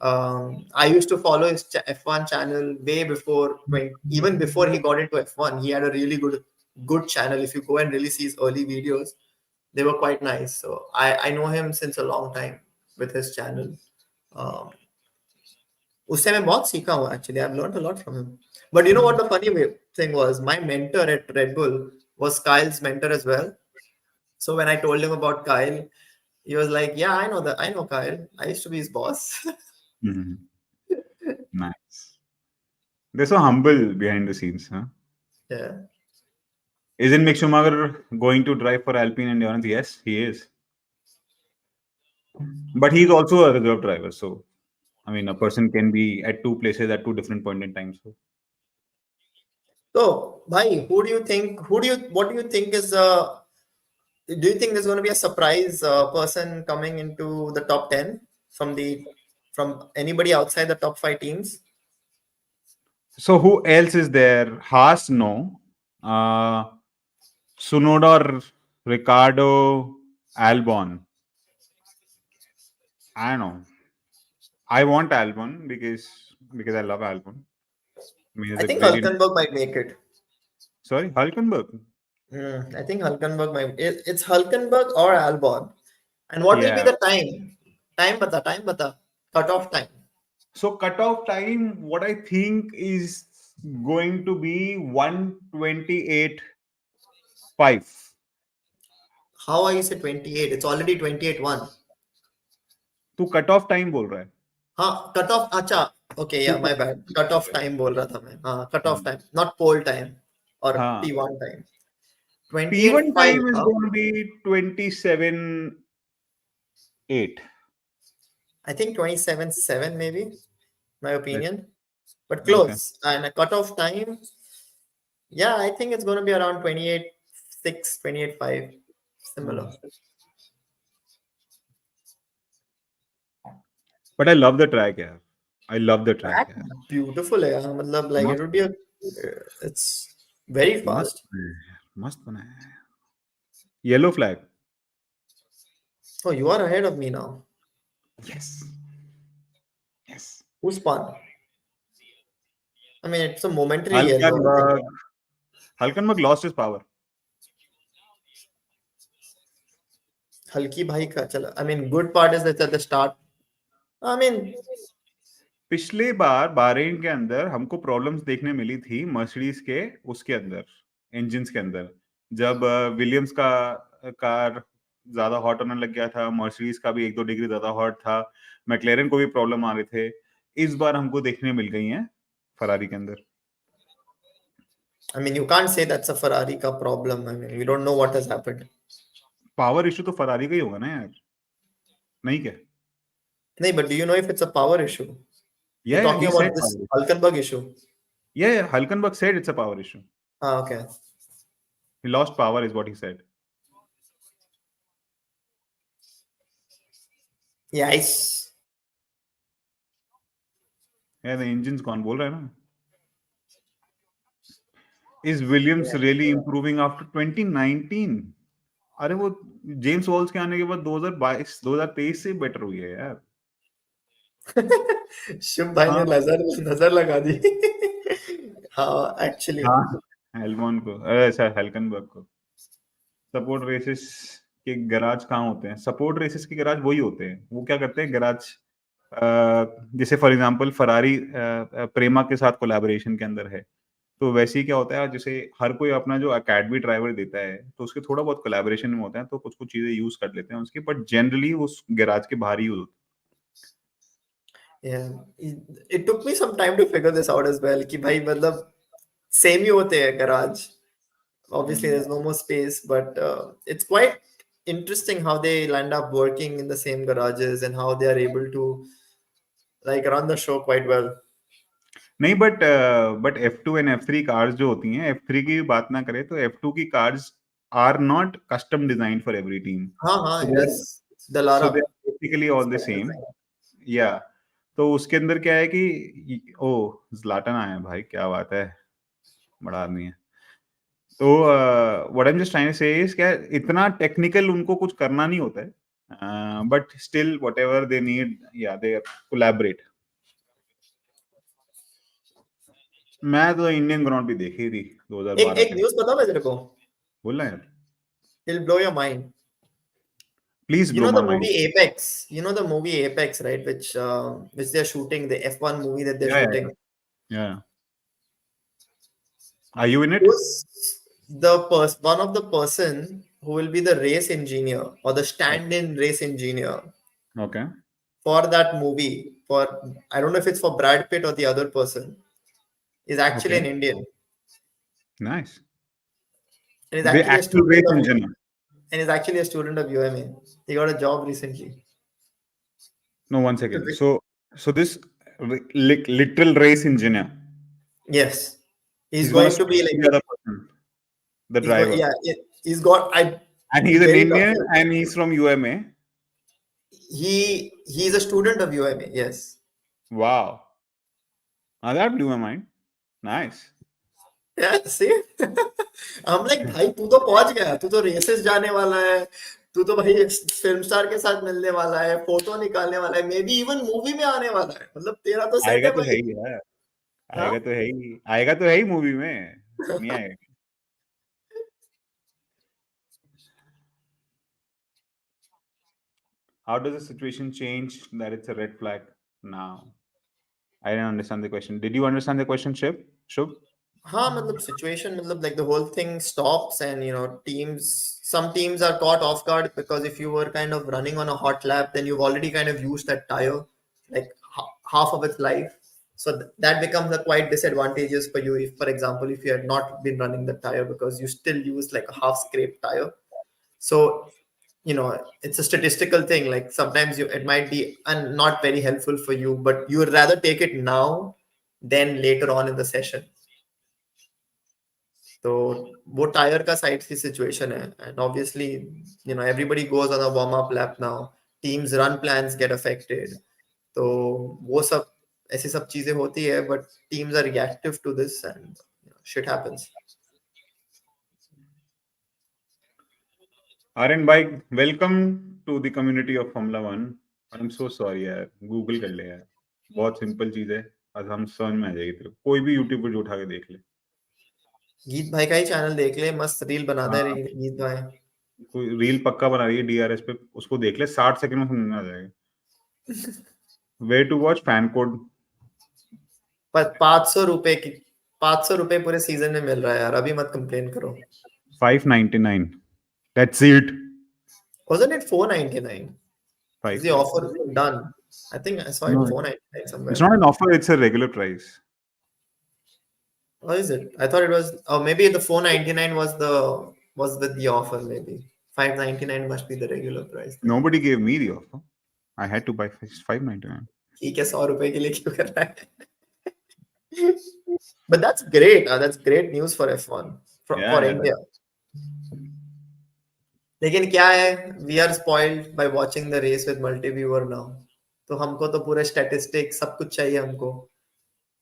I used to follow his F1 channel way before even before he got into F1. He had a really good channel. If you go and really see his early videos, they were quite nice. So I know him since a long time with his channel. Um, उससे मैं बहुत सीखा हूँ actually. I've learned a lot from him. But you know what the funny thing was? My mentor at Red Bull was Kyle's mentor as well. So when I told him about Kyle, he was like, "Yeah, I know that. I know Kyle. I used to be his boss." Nice. They're so humble behind the scenes, huh? Yeah. Isn't Mick Schumacher going to drive for Alpine Endurance? Yes, he is. But he's also a reserve driver, so I mean, a person can be at two places at two different point in time. So, bhai, who do you think? What do you think is? Do you think there's going to be a surprise person coming into the top 10 from anybody outside the top 5 teams? So who else is there? Haas, no. Tsunoda, Ricardo, Albon. I don't know. I want Albon because I love Albon. I mean, I he's a think very Hulkenberg might make it. sorry, Hulkenberg. I think Hulkenberg might. It's Hulkenberg or Albon. And what will be Yeah. the time? Time bata. Cutoff time. So cutoff time, what I think is going to be 128.5. How are you say 28? It's already 28-1. तू cut off time बोल रहा है. हाँ, cut off. अच्छा, okay, yeah, my bad. Cut off time बोल रहा था मैं. हाँ, cut off time, not pole time or हाँ. P1 time. P1 28-5. time is going to be 27.8. I think 27-7 maybe. My opinion. but Okay. close. And a cutoff time, yeah, I think it's going to be around 28.6, 28.5, Hmm. similar. But I love the track, yeah. I love the track, Track yeah. beautiful है यार, मतलब like it मस्त would be a, it's very मस्त fast. है, मस्त बना है. Yellow flag. Oh, you are ahead of me now. Yes. Yes. Who spun? I mean, it's a momentary yellow, I think. Hulkenberg. Hulkenberg lost his power. हल्की भाई का चला. I mean, good part is that at the start. I mean, पिछली बार bahrain के अंदर हमको problems देखने मिली थी मर्सिडीज के उसके अंदर इंजन्स के अंदर जब विलियम्स का कार ज्यादा हॉट होने लग गया था मर्सिडीज का भी 1-2 डिग्री ज्यादा हॉट था मैक्लेरन को भी प्रॉब्लम आ रहे थे इस बार हमको देखने मिल गई हैं फरारी के अंदर I mean, you can't say that's a Ferrari का problem. I mean, we don't know what has happened. Power issue तो फरारी का ही होगा ना यार नहीं क्या नहीं, but do you know if it's a power issue? You're yeah talking he about said this power Hulkenberg issue. Yeah Hulkenberg said it's a power issue Ah, okay. He lost power is what he said Yes. Yeah the engines कौन बोल रहा है ना Is Williams really improving after 2019? अरे वो James walls के आने के बाद 2022 2023 से बेटर हुई है यार शुभ भाई ने हाँ नजर नजर लगा दी. हाँ, actually. हाँ हेलमोन को अरे अच्छा हेल्कनबर्ग को सपोर्ट रेसेस के गराज कहाँ होते हैं सपोर्ट रेसेस के गराज वही होते हैं वो क्या करते हैं गराज जैसे फॉर एग्जांपल फरारी प्रेमा के साथ कोलैबोरेशन के अंदर है तो वैसे ही क्या होता है जैसे हर कोई अपना जो अकेडमी ड्राइवर देता है तो उसके थोड़ा बहुत कोलैबोरेशन में होता है तो कुछ कुछ चीजें यूज कर लेते हैं उसकी बट जनरली उस गैराज के बाहर ही यूज होता Yeah. It took me some time to figure this out as well. कि भाई मतलब same ही होते हैं garage. है Obviously, there's no more space, but it's quite interesting how they land up working in the same garages and how they are able to like run the show quite well. नहीं but F2 and F3 cars जो होती हैं F3 की बात ना करें तो F2 की cars are not custom design for every team हाँ हाँ, so it they are is the Lara. Basically all the same या तो उसके अंदर क्या है कि ओ ज़्लाटन आया है भाई क्या बात है बड़ा आदमी है तो what I am just trying to say is क्या इतना टेक्निकल उनको कुछ करना नहीं होता है but still whatever they need या दे कोलैबोरेट मैं तो इंडियन ग्राउंड भी देखी थी एक 2012 एक के न्यूज़ पता है तेरे को? बोलना है It'll blow your mind. Please You blow know my the mind movie Apex. You know the movie Apex, right? Which they're shooting, the F1 movie that they're या shooting. या are you in it Who's one of the person who will be the race engineer or the stand-in race engineer okay for that movie? For I don't know if it's for Brad Pitt or the other person. Is actually okay an Indian nice and is the actually a actual student race of engine and is actually a student of UMA. He got a job recently. No one second so this literal race engineer Yes, he's he's gonna going to be speak to like the other person the he's going. driver Yeah, he's got. I and he's an very Indian tough. and he's from UMA He's a student of UMA. Yes. wow that blew my mind nice Yeah, see? हम like भाई तू तो पहुंच गया तू तो races जाने वाला है तू तो भाई फिल्म स्टार के साथ मिलने वाला है फोटो निकालने वाला है मे बी इवन मूवी में आने वाला है मतलब तेरा तो सेट आएगा है तो है भाई ही यार हाँ आएगा तो है ही मूवी में नहीं आएगा how does the situation change that it's a red flag now I didn't understand the question did you understand the question Shub हाँ मतलब सिचुएशन मतलब like the whole thing stops and you know teams some teams are caught off guard because if you were kind of running on a hot lap then you've already kind of used that tire like half of its life so that becomes a quite disadvantageous for you if for example if you had not been running the tire because you still use like a half scraped tire so you know it's a statistical thing like sometimes you it might be not very helpful for you but you would rather take it now then later on in the session. तो वो tyre का side की situation है and obviously everybody goes on a warm up lap now, teams run plans get affected, तो वो सब ऐसी सब चीजें होती है, but teams are reactive to this and shit happens. Aryan भाई, welcome to the community of formula one. I am so sorry यार, गूगल कर ले यार, बहुत सिंपल चीज है, आज हम समझ में आ जाएगी तेरे को, कोई भी यूट्यूब पर जो उठा के देख ले। गीत भाई का ही चैनल देख ले, मस्त रील बनाता है हाँ, गीत भाई। कोई रील पक्का बना रही है डीआरएस पे, उसको देख ले, 60 सेकंड में समझ में आ जाएगा। Way to watch FanCode. पर 500 रुपए की 500 रुपए पूरे सीजन में मिल रहा है यार, अभी मत कंप्लेन करो। 599, that's it. Wasn't it 499? Is the 599। offer done? I think I saw No, it 499 it's somewhere. not an offer, it's a regular price. Or is it? I thought it was. Or maybe the 499 was with the offer. Maybe 599 must be the regular price then. Nobody gave me the offer. I had to buy 599. ठीक है, 100 रुपए के लिए क्यों कर रहा है? But that's great. That's great news for F1 for Yeah, India. लेकिन क्या है, we are spoiled by watching the race with multi-viewer now. तो हमको तो पूरे स्टैटिस्टिक्स सब कुछ चाहिए हमको,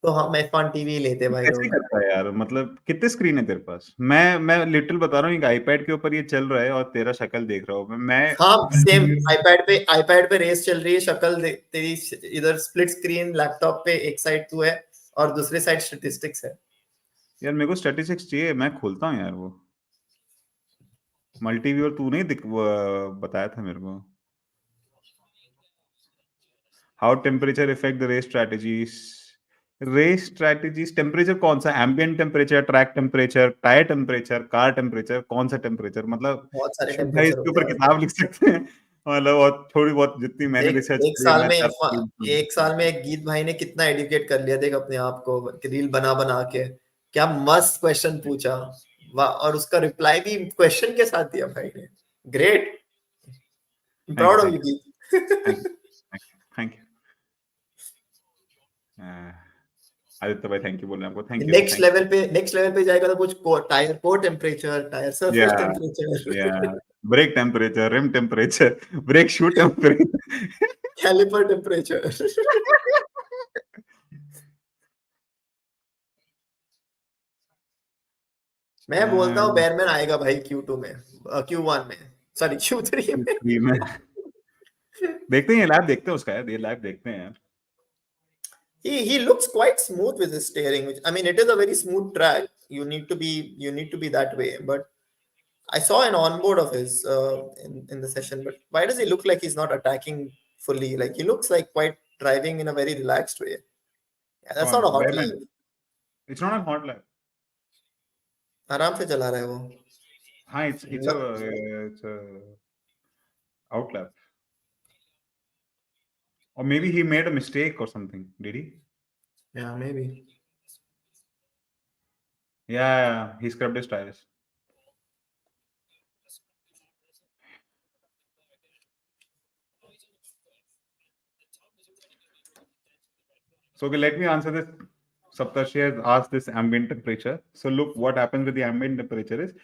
तो हम F1 टीवी लेते भाई कैसे लोग। करता है यार, मतलब कितने स्क्रीन है तेरे पास? मैं लिटिल बता रहा हूँ, एक आईपैड के ऊपर ये चल रहा है और तेरा शक्ल देख रहा हूँ मैं। हाँ सेम, आईपैड पे रेस चल रही है, शक्ल तेरी इधर स्प्लिट स्क्रीन, लैपटॉप पे एक साइड तू है और दूसरी साइड स्टैटिस्टिक्स है। यार मेरे को स्टैटिस्टिक्स चाहिए, मैं खोलता हूँ यार वो मल्टीव्यूअर, तू नहीं बताया था मेरे को। How temperature effect the race strategies. Temperature कौन सा? Ambient temperature, track temperature, tyre temperature, car temperature, कौन सा टेम्परेचर? मतलब बहुत सारे भाई टेम्परेचर इसके होते ऊपर हैं भाई। किताब लिख सकते हैं, मतलब और थोड़ी बहुत जितनी मैंने देख, रिसर्च एक करी है साल मैं में सब। एक साल में एक गीत भाई ने कितना एडुकेट कर लिया, देख अपने आप को, रील बना बना के क्या मस्त क्वेश्चन पूछा, वाह, और उसका रिप्लाई भी क्वेश्चन के साथ दिया भाई ने। Great, thank you, proud of thank you you, thank Geet. You, thank you. Aditya भाई थैंक यू बोलना आपको, thank you, thank next level पे जाएगा तो कुछ tyre core temperature, tyre you. Surface या या temperature, brake temperature, rim temperature, brake shoe temperature. Calliper temperature. मैं बोलता हूँ बेयरमैन आएगा भाई Q2 में, Q1 में, सॉरी Q3 में। Q3 में देखते हैं, ये लैब देखते हैं उसका यार, ये लैब देखते हैं यार। He looks quite smooth with his steering, which, I mean, it is a very smooth track. You need to be that way. But I saw an onboard of his in the session. But why does he look like he's not attacking fully? Like he looks like quite driving in a very relaxed way. Yeah, that's not कौन? a hot बेयरमैन? lap. It's not a hot lab. आराम से चला रहा है वो। हाँ, it's out lab, or maybe he made a mistake or something, did he? Yeah, maybe. Yeah, he scrubbed his tires. So okay, let me answer this. Saptarshi has asked this ambient temperature. So look, what happens with the ambient temperature is,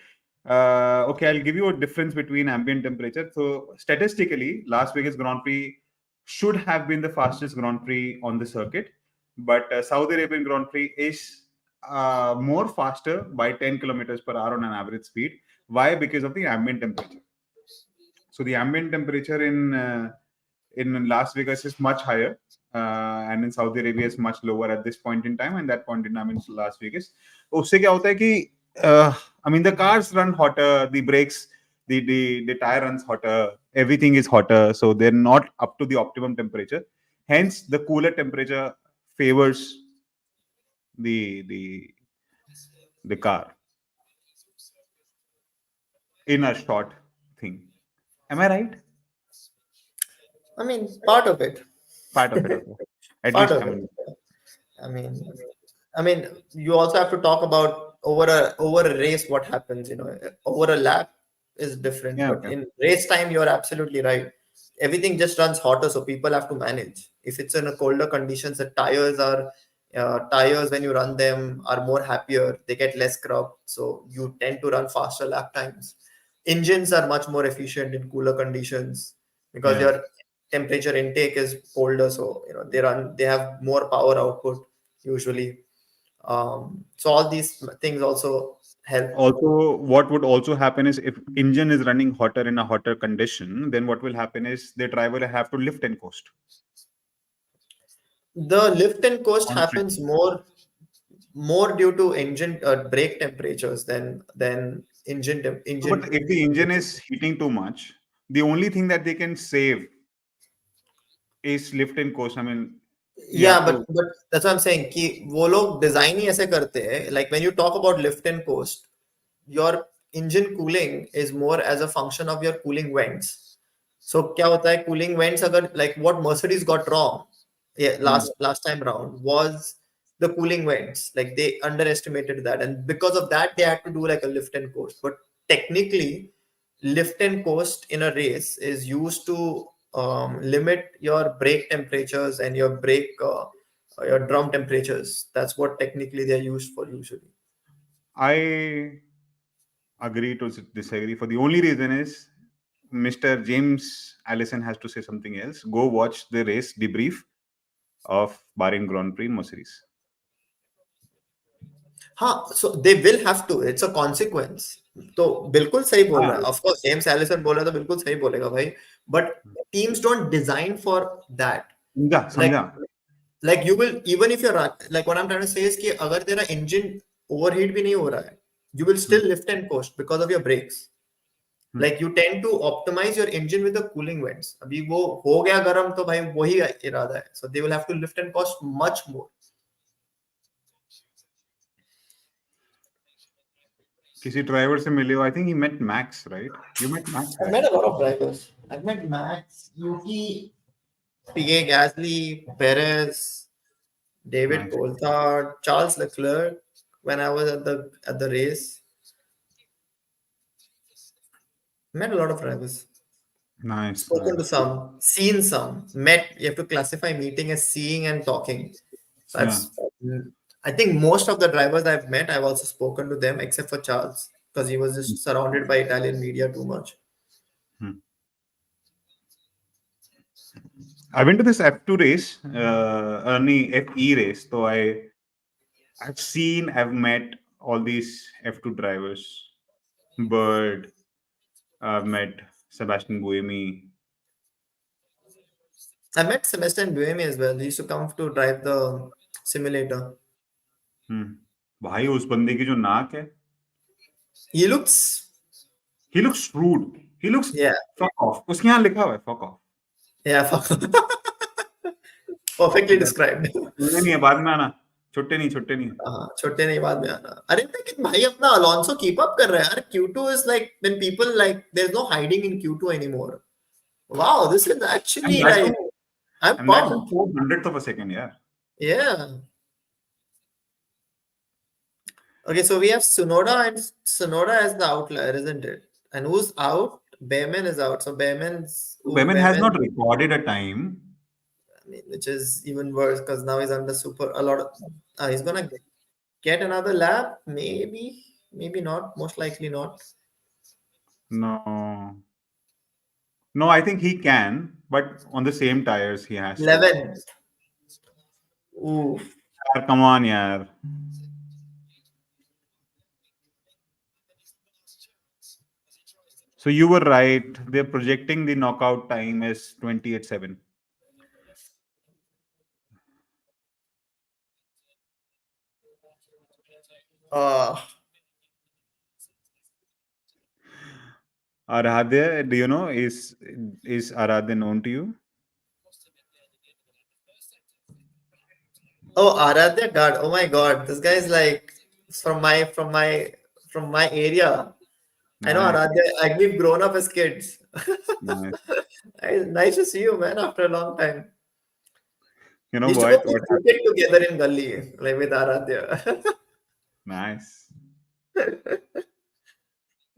okay, I'll give you a difference between ambient temperature. So statistically, Las Vegas Grand Prix should have been the fastest Grand Prix on the circuit, but Saudi Arabian Grand Prix is more faster by 10 kilometers per hour on an average speed. Why? Because of the ambient temperature. So the ambient temperature in Las Vegas is much higher, and in Saudi Arabia is much lower at this point in time, and that point in time in Las Vegas. उससे क्या होता है कि I mean the cars run hotter, the brakes, the tire runs hotter, everything is hotter, so they're not up to the optimum temperature. Hence, the cooler temperature favors the the the car in a short thing. Am I right? I mean, part of it. Part of it, okay. At Part least, of I it. mean, I mean, you also have to talk about over a race what happens. Over a lap is different, yeah, but okay. in race time, you're absolutely right. Everything just runs hotter, so people have to manage. If it's in a colder conditions, the tires are Tires, when you run them, are more happier. They get less scrub, so you tend to run faster lap times. Engines are much more efficient in cooler conditions because Yeah. your temperature intake is colder, so they have more power output usually. So all these things also help. Also, what would also happen is if engine is running hotter in a hotter condition, then what will happen is the driver will have to lift and coast The lift and coast on track. happens more due to engine brake temperatures than So, but engine if the engine is heating too much, the only thing that they can save is lift and coast. I mean, you Yeah, have but to. but that's what I'm saying कि वो लोग design ही ऐसे करते हैं. Like when you talk about lift and coast, your engine cooling is more as a function of your cooling vents. So क्या होता है cooling vents अगर like what Mercedes got wrong, yeah, Hmm. last time round was the cooling vents. Like they underestimated that, and because of that they had to do like a lift and coast. But technically, lift and coast in a race is used to limit your brake temperatures and your drum temperatures. That's what technically they're used for usually. I agree to disagree. For the only reason is Mr. James Allison has to say something else. Go watch the race debrief of Bahrain Grand Prix Mercedes. हाँ, so they will have to. It's a consequence. तो बिल्कुल सही बोल रहा है. हाँ, Of course, James Allison बोल रहा है तो बिल्कुल सही बोलेगा भाई. But teams don't design for that. समझा Like समझा. you will, even if you're like, what I'm trying to say is कि अगर तेरा engine overheat भी नहीं हो रहा है, you will Hmm, still lift and coast because of your brakes. hmm. Like you tend to optimize your engine with the cooling vents. अभी वो हो गया गर्म तो भाई वही इरादा है. So they will have to lift and coast much more. किसी ड्राइवर से मिले हो. I think he met Max, right? You met Max, I've right? met a lot of drivers. I've met Max, Yuki, Pierre Gasly, Perez, David Nice, Coulthard, Charles Leclerc when I was at the race. Met a lot of drivers. nice, Spoken to nice. some, seen some, met. You have to classify meeting as seeing and talking. So Yeah. I think most of the drivers I've met, I've also spoken to them, except for Charles, because he was just surrounded by Italian media too much. Hmm. I went to this F2 race, FE race. So I've met all these F2 drivers. Bird, I've met Sebastian Buemi. I met Sebastian Buemi as well. He used to come to drive the simulator. Hmm. भाई उस बंदे की जो नाक है, He looks, he looks shrewd. He looks yeah, fuck off. उसके यहाँ लिखा हुआ है fuck off. yeah, perfectly described. सुनने नहीं है, बाद में आना. छुट्टे नहीं. हाँ, छोटे नहीं बाद में आना. अरे लेकिन भाई अपना अलोंसो कीप अप कर रहा है यार. Q2 is like when people like there's no hiding in Q2 anymore. Wow, this is And actually that like too, I'm and that too pumped. 400th of a second, yeah. Yeah. Okay, so we have Sonoda as the outlier, isn't it? And who's out? Bearman is out. So Beman has Bearman, not recorded a time. I mean, which is even worse because now he's under super a lot of. He's gonna get another lap, maybe not. Most likely not. No. No, I think he can, but on the same tires he has to. 11th. Ooh. यार, come on, यार. So you were right. They're projecting the knockout time as 28-7. Uh, Aradhya, do you know, is Aradhya known to you? oh, Aradhya God. Oh my God. This guy is like from my area. I know Nice, Aradhya. Like we've grown up as kids. nice. Nice to see you, man, after a long time. You know We used to go what? play What happened? cricket together in Gully, like with Aradhya. Nice.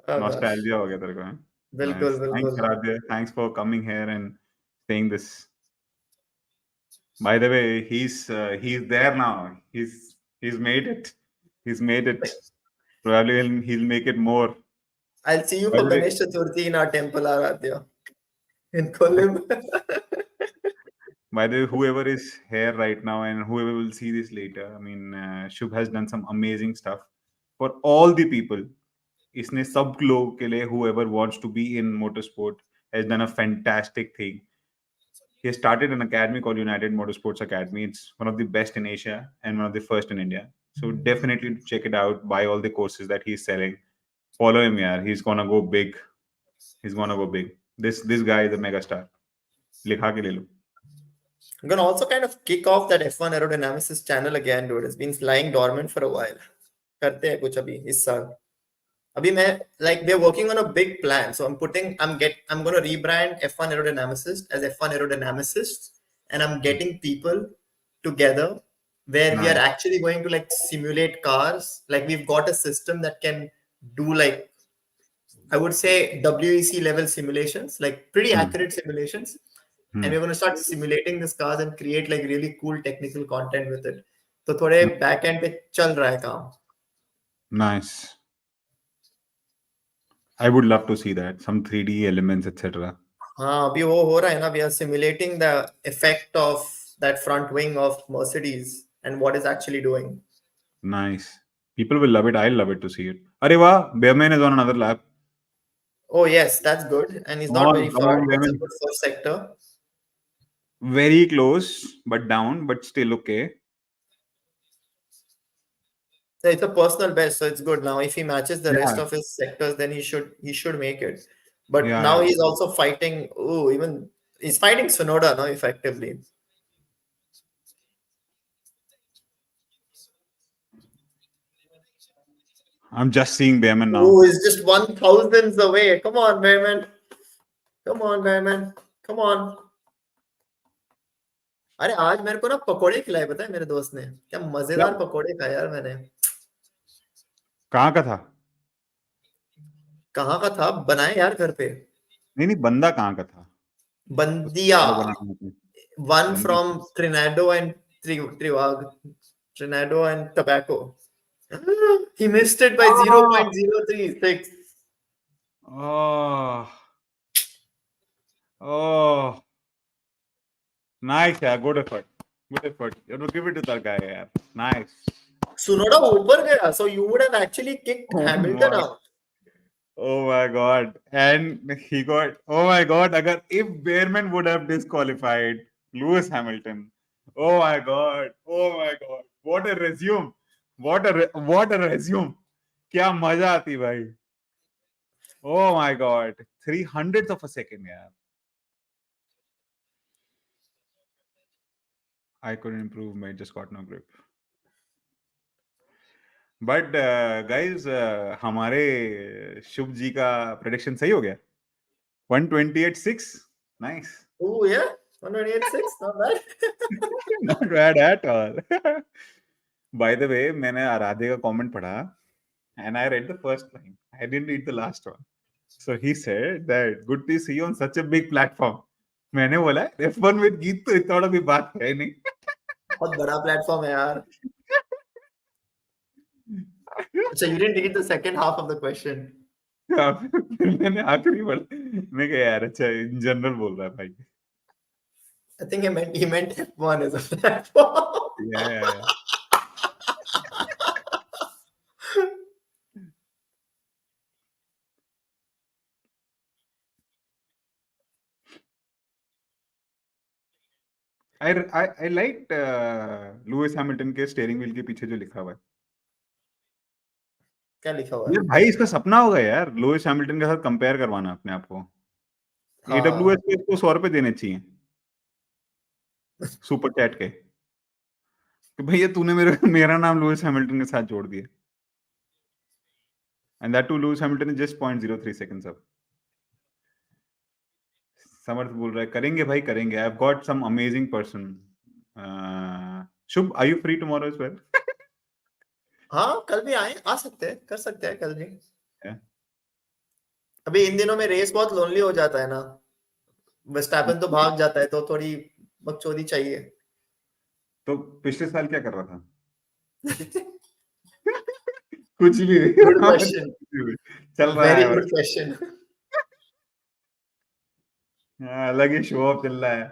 Oh gosh. Nostalgia हो गया तेरे को, हैं? बिल्कुल Nice. Thanks, बिल्कुल. Aradhya. Thanks for coming here and saying this. By the way, he's there now. He's made it. He's made it. Probably he'll make it more. I'll see you By for the way, Ganesh Chaturthi in our temple, Aradhya, in Kolim. by the way, whoever is here right now and whoever will see this later, I mean, Shubh has done some amazing stuff for all the people. इसने सब लोगों के लिए whoever wants to be in motorsport has done a fantastic thing. He started an academy called United Motorsports Academy. It's one of the best in Asia and one of the first in India. So definitely check it out. Buy all the courses that he's selling. Follow him, yeah. He's gonna go big. He's gonna go big. This guy is a mega star. लिखा के ले लो. I'm gonna also kind of kick off that F1 aerodynamics channel again, dude. It's been lying dormant for a while. करते हैं कुछ अभी इस साल. अभी मैं like we're working on a big plan, so I'm gonna rebrand F1 aerodynamicist as F1 aerodynamicists, and I'm getting people together where we are Nice. actually going to like simulate cars. Like we've got a system that can do like I would say WEC level simulations, like pretty accurate simulations. And we're going to start simulating these cars and create like really cool technical content with it. तो थोड़े back end पे चल रहा है काम. Nice. I would love to see that. Some 3D elements, etc. हाँ अभी वो हो रहा है ना. We are simulating the effect of that front wing of Mercedes and what it's actually doing. Nice. People will love it. I'll love it to see it. Arey wah, Bearman is on another lap. Oh yes, that's good. And he's not very Come far. on, That's a Bearman. good first sector. Very close, but down, but still okay. So it's a personal best, so it's good. Now if he matches the rest Yeah. of his sectors, then he should make it. But Yeah. now he's also fighting. Oh, even he's fighting Sonoda now effectively. I'm just seeing Bearman now. Oh, he's just 1,000s away. Come on, Bearman. Come on, Bearman. Come on. अरे आज मेरे को ना पकोड़े खिलाए, पता है मेरे दोस्त ने. क्या मजेदार पकोड़े खाए यार मैंने. कहाँ का था? कहाँ का था? बनाए यार घर पे. नहीं नहीं, बंदा कहाँ का था? बंदिया. बनाना. One बंदी. from Trinidad and Trinidad and Tobago. He missed it by 0.036. Oh. Oh. Nice, yeah. Good effort. Good effort. You have to give it to that guy, yeah. Nice. Sunoda ऊपर गया, so you would have actually kicked Hamilton out. Oh my God. And he got, oh my God, if Bearman would have disqualified Lewis Hamilton, oh my God, oh my God, what a resume. What a resume. क्या मजा आती भाई. Oh my God, 300th of a second, yeah. I couldn't improve, mate, just got no grip. But guys हमारे शुभ जी का prediction सही हो गया. 128.6. Nice. Oh yeah, 128.6, not bad. Not bad at all. By the way, मैंने आराध्य का comment पढ़ा and I read the first line. I didn't read the last one. So he said that good to see you on such a big platform. मैंने बोला F1 with गीत तो इतना बड़ा भी बात है नहीं. बहुत बड़ा प्लेटफॉर्म है यार. So you didn't read the second half of the question. फिर मैंने आखिरी बोला. मैं कहा यार अच्छा इन जनरल बोल रहा है भाई. I think he meant F1 as a platform. Yeah. I liked Lewis Hamilton के स्टीयरिंग व्हील के पीछे जो लिखा हुआ है. क्या लिखा हुआ ये है? भाई इसका सपना होगा यार लुइस हैमिल्टन के साथ कंपेयर करवाना अपने आप को. AWS को इसको 100 रुपए देने चाहिए सुपर चैट के कि भैया तूने मेरा नाम लुइस हैमिल्टन के साथ जोड़ दिया. And that to Lewis Hamilton is just 0.03 seconds up. Samarth बोल रहा है करेंगे भाई करेंगे. I have got some amazing person. Shubh are you free tomorrow as well? हाँ कल भी आ सकते हैं, कर सकते हैं कल भी. Yeah. अभी इन दिनों में रेस बहुत लोनली हो जाता है ना. वर्स्टैपन तो भाग जाता है तो थोड़ी बकचोदी चाहिए. तो पिछले साल क्या कर रहा था? कुछ भी। Good हाँ, question. कुछ भी चल रहा Very है good बस। question. हाँ, अलग ही शो ऑफ चल रहा है।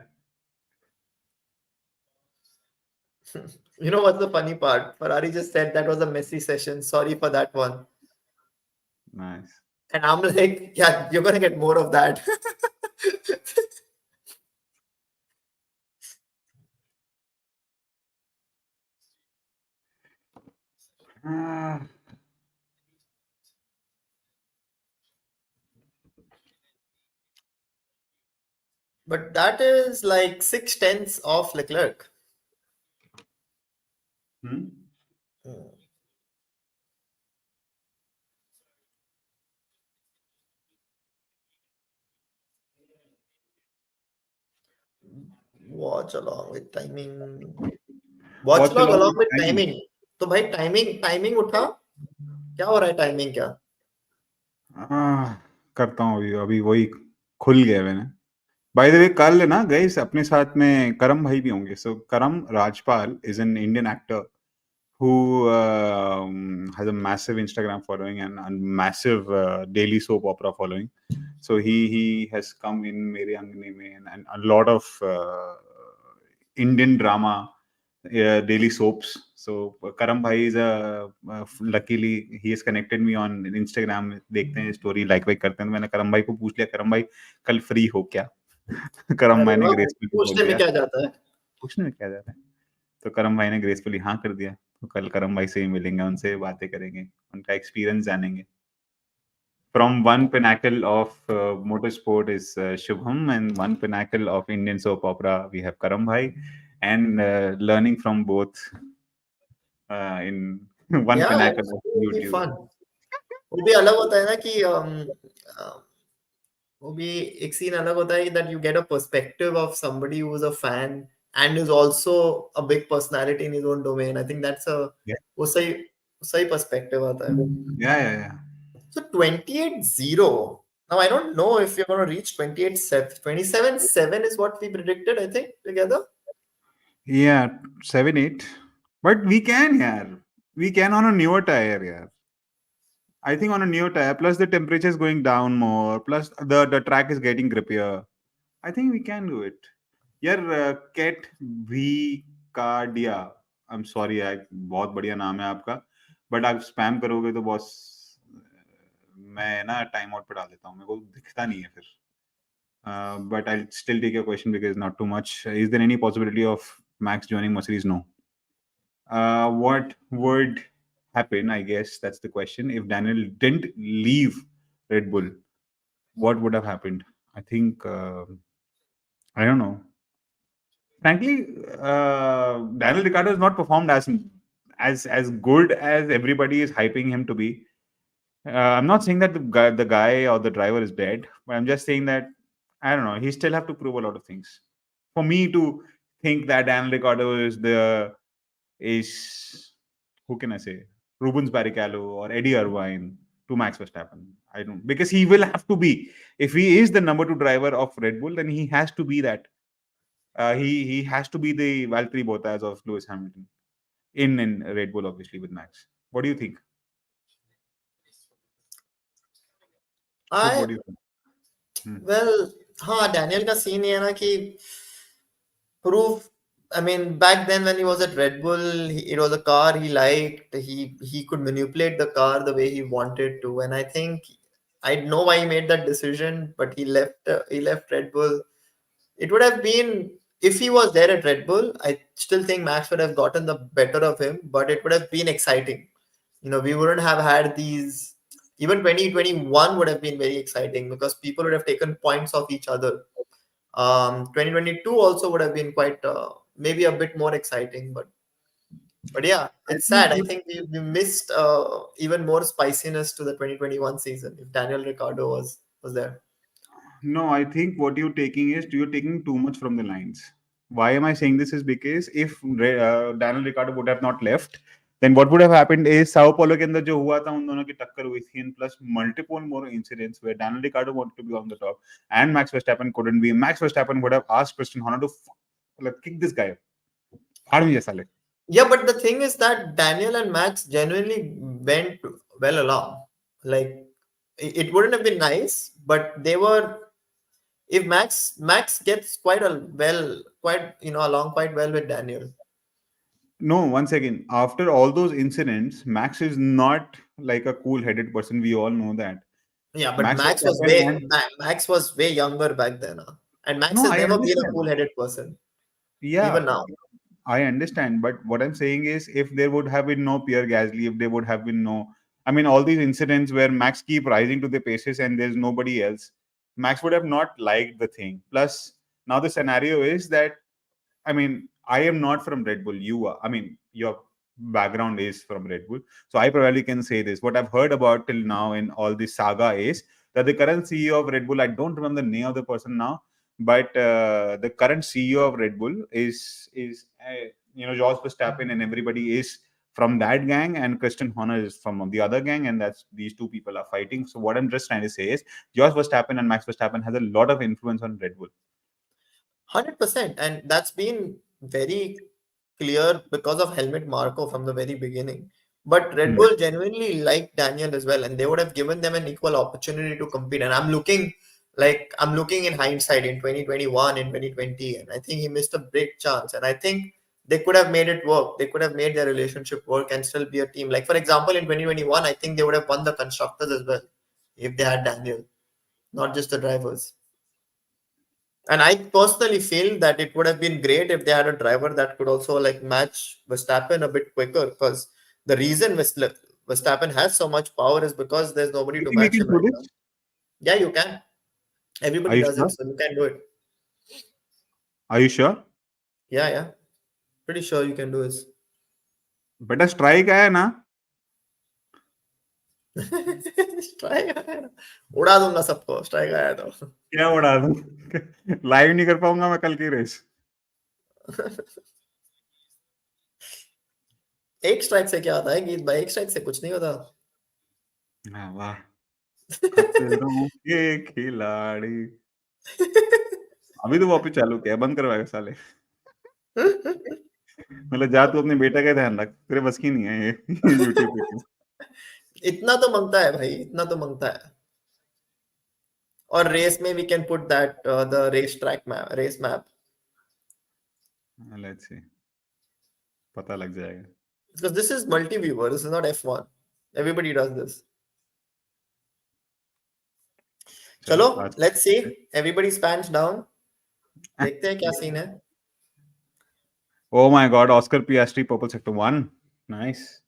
You know what's the funny part? Ferrari just said that was a messy session. Sorry for that one. Nice. And I'm like, yeah, you're gonna get more of that. But that is like 6/10 of Leclerc. Hmm. Hmm. Watch along with timing. Watch watch along along along with with timing. timing. तो भाई timing उठा, क्या हो रहा है timing क्या? करता हूँ अभी अभी वही खुल गया मैंने। बाय द वे कल ना गए अपने साथ में करम भाई भी होंगे। सो करम Rajpal is an Indian actor who has a massive Instagram following and massive daily soap opera following. So he has come in Mere Angane mein and a lot of Indian drama daily soaps. So Karam bhai is a luckily he has connected me on Instagram. देखते हैं story like वाइक करते हैं। तो मैंने करम भाई को पूछ लिया, करम भाई कल फ्री हो क्या? करम अरे भाई ने वाह, ग्रेसफुली बोल पूछने में दिया, क्या जाता है? पूछने में क्या जा रहा है। तो करम भाई ने ग्रेसफुली हाँ कर दिया। तो कल करम भाई से ही मिलेंगे, उनसे बातें करेंगे, उनका एक्सपीरियंस जानेंगे। From one pinnacle of motorsport is Shubham, and one pinnacle of Indian soap opera we have Karam bhai, and learning from both in one Yeah, pinnacle it's of will be YouTube. fun. वो भी अलग होता है ना कि वो भी एक सीन अलग होता है that you get a perspective of somebody who's a fan and is also a big personality in his own domain. I think that's a Yeah, वो सही perspective आता है. yeah. So 28-0. Now I don't know if you're going to reach 28-7. 27-7 is what we predicted, I think, together. Yeah, 7-8. But we can, yeah. We can on a newer tire, yeah. I think on a newer tire, plus the temperature is going down more, plus the track is getting grippier. I think we can do it. यार कैट वी कार्डिया, I am sorry यार, बहुत बढ़िया नाम है आपका, बट आप स्पैम करोगे तो बॉस मैं ना टाइम आउट पे डाल देता हूँ, मेरे को दिखता नहीं है फिर। But I still take your question because not too much. Is there any possibility of Max joining Mercedes? No. What would happen, I guess that's the question, if Daniel didn't leave Red Bull? What would have happened? I think I don't know. Frankly, Daniel Ricciardo has not performed as good as everybody is hyping him to be. I'm not saying that the guy or the driver is dead, but I'm just saying that I don't know. He still have to prove a lot of things for me to think that Daniel Ricciardo is who can I say, Rubens Barrichello or Eddie Irvine to Max Verstappen. I don't, because he will have to be, if he is the number two driver of Red Bull, then he has to be that. He has to be the Valtteri Bottas of Lewis Hamilton in Red Bull, obviously with Max. What do you think? Shub, I what do you think? Hmm. well, हाँ Daniel का scene ये है ना कि proof. I mean, back then when he was at Red Bull, it was a car he liked. He could manipulate the car the way he wanted to, and I think I know why he made that decision. But he left. He left Red Bull. It would have been if he was there at Red Bull. I still think Max would have gotten the better of him, but it would have been exciting. We wouldn't have had these. Even 2021 would have been very exciting because people would have taken points off each other. 2022 also would have been quite maybe a bit more exciting, but yeah, I it's think sad. I think we missed even more spiciness to the 2021 season if Daniel Ricciardo was there. No, I think what you're taking is you're taking too much from the lines. Why am I saying this? Is because if Daniel Ricciardo would have not left, then what would have happened is Sao Paulo के अंदर जो हुआ था उन दोनों की टक्कर हुई थी, and plus multiple more incidents where Daniel Ricciardo wanted to be on the top and Max Verstappen couldn't be. Max Verstappen would have asked Christian Horner to like kick this guy. फाड़ भी साले. Yeah, but the thing is that Daniel and Max genuinely went well along. Like it wouldn't have been nice, but they were. If Max gets quite along quite well with Daniel. No, once again, after all those incidents, Max is not like a cool-headed person. We all know that. Yeah, but Max Verstappen and Max was way younger back then, huh? And Max no, has I never been a understand. cool-headed person, even Yeah, now. I understand, but what I'm saying is, if there would have been no Pierre Gasly, if there would have been no, I mean, all these incidents where Max keep rising to the paces and there's nobody else, Max would have not liked the thing. Plus, now the scenario is that, I mean, I am not from Red Bull. You are. I mean, your background is from Red Bull. So I probably can say this. What I've heard about till now in all this saga is that the current CEO of Red Bull, I don't remember the name of the person now, but the current CEO of Red Bull is Jos Verstappen, and everybody is from that gang, and Christian Horner is from the other gang, and that's these two people are fighting. So what I'm just trying to say is Jos Verstappen and Max Verstappen has a lot of influence on Red Bull. 100%. And that's been very clear because of Helmut Marko from the very beginning. But Red Hmm. Bull genuinely liked Daniel as well, and they would have given them an equal opportunity to compete. And I'm looking in hindsight in 2021, in 2020, and I think he missed a great chance. And I think they could have made it work. They could have made their relationship work and still be a team. Like, for example, in 2021, I think they would have won the constructors as well if they had Daniel, not just the drivers. And I personally feel that it would have been great if they had a driver that could also like match Verstappen a bit quicker. Because the reason Verstappen has so much power is because there's nobody You to think we match can him do right now. this? Yeah, you can. Are Everybody you does it, sure? so you can do it. Are you sure? Yeah, yeah. Pretty sure you can do this. बेटा strike आया ना. Strike उड़ा दूंगा सबको strike आया तो. क्या उड़ा दूं? लाइव नहीं कर पाऊंगा मैं कल की रेस. एक स्ट्राइक से क्या होता है गीत भाई? एक स्ट्राइक से कुछ नहीं होता. हाँ, वाह. खतरों के खिलाड़ी. अभी तो वापस चालू किया, बंद करवाएगा साले. मतलब जा तू अपने बेटा का ध्यान रख, तेरे बस की नहीं है ये यूट्यूब पे. इतना तो मांगता है भाई, इतना तो मांगता है. और रेस में we can put that the race track map, race map. Let's see, पता लग जाएगा. Because this is multi-viewer, this is not F1. Everybody does this. चलो चलो आज. Let's see, everybody spans down. देखते हैं क्या सीन है. Oh my God, Oscar Piastri, purple sector 1. Nice.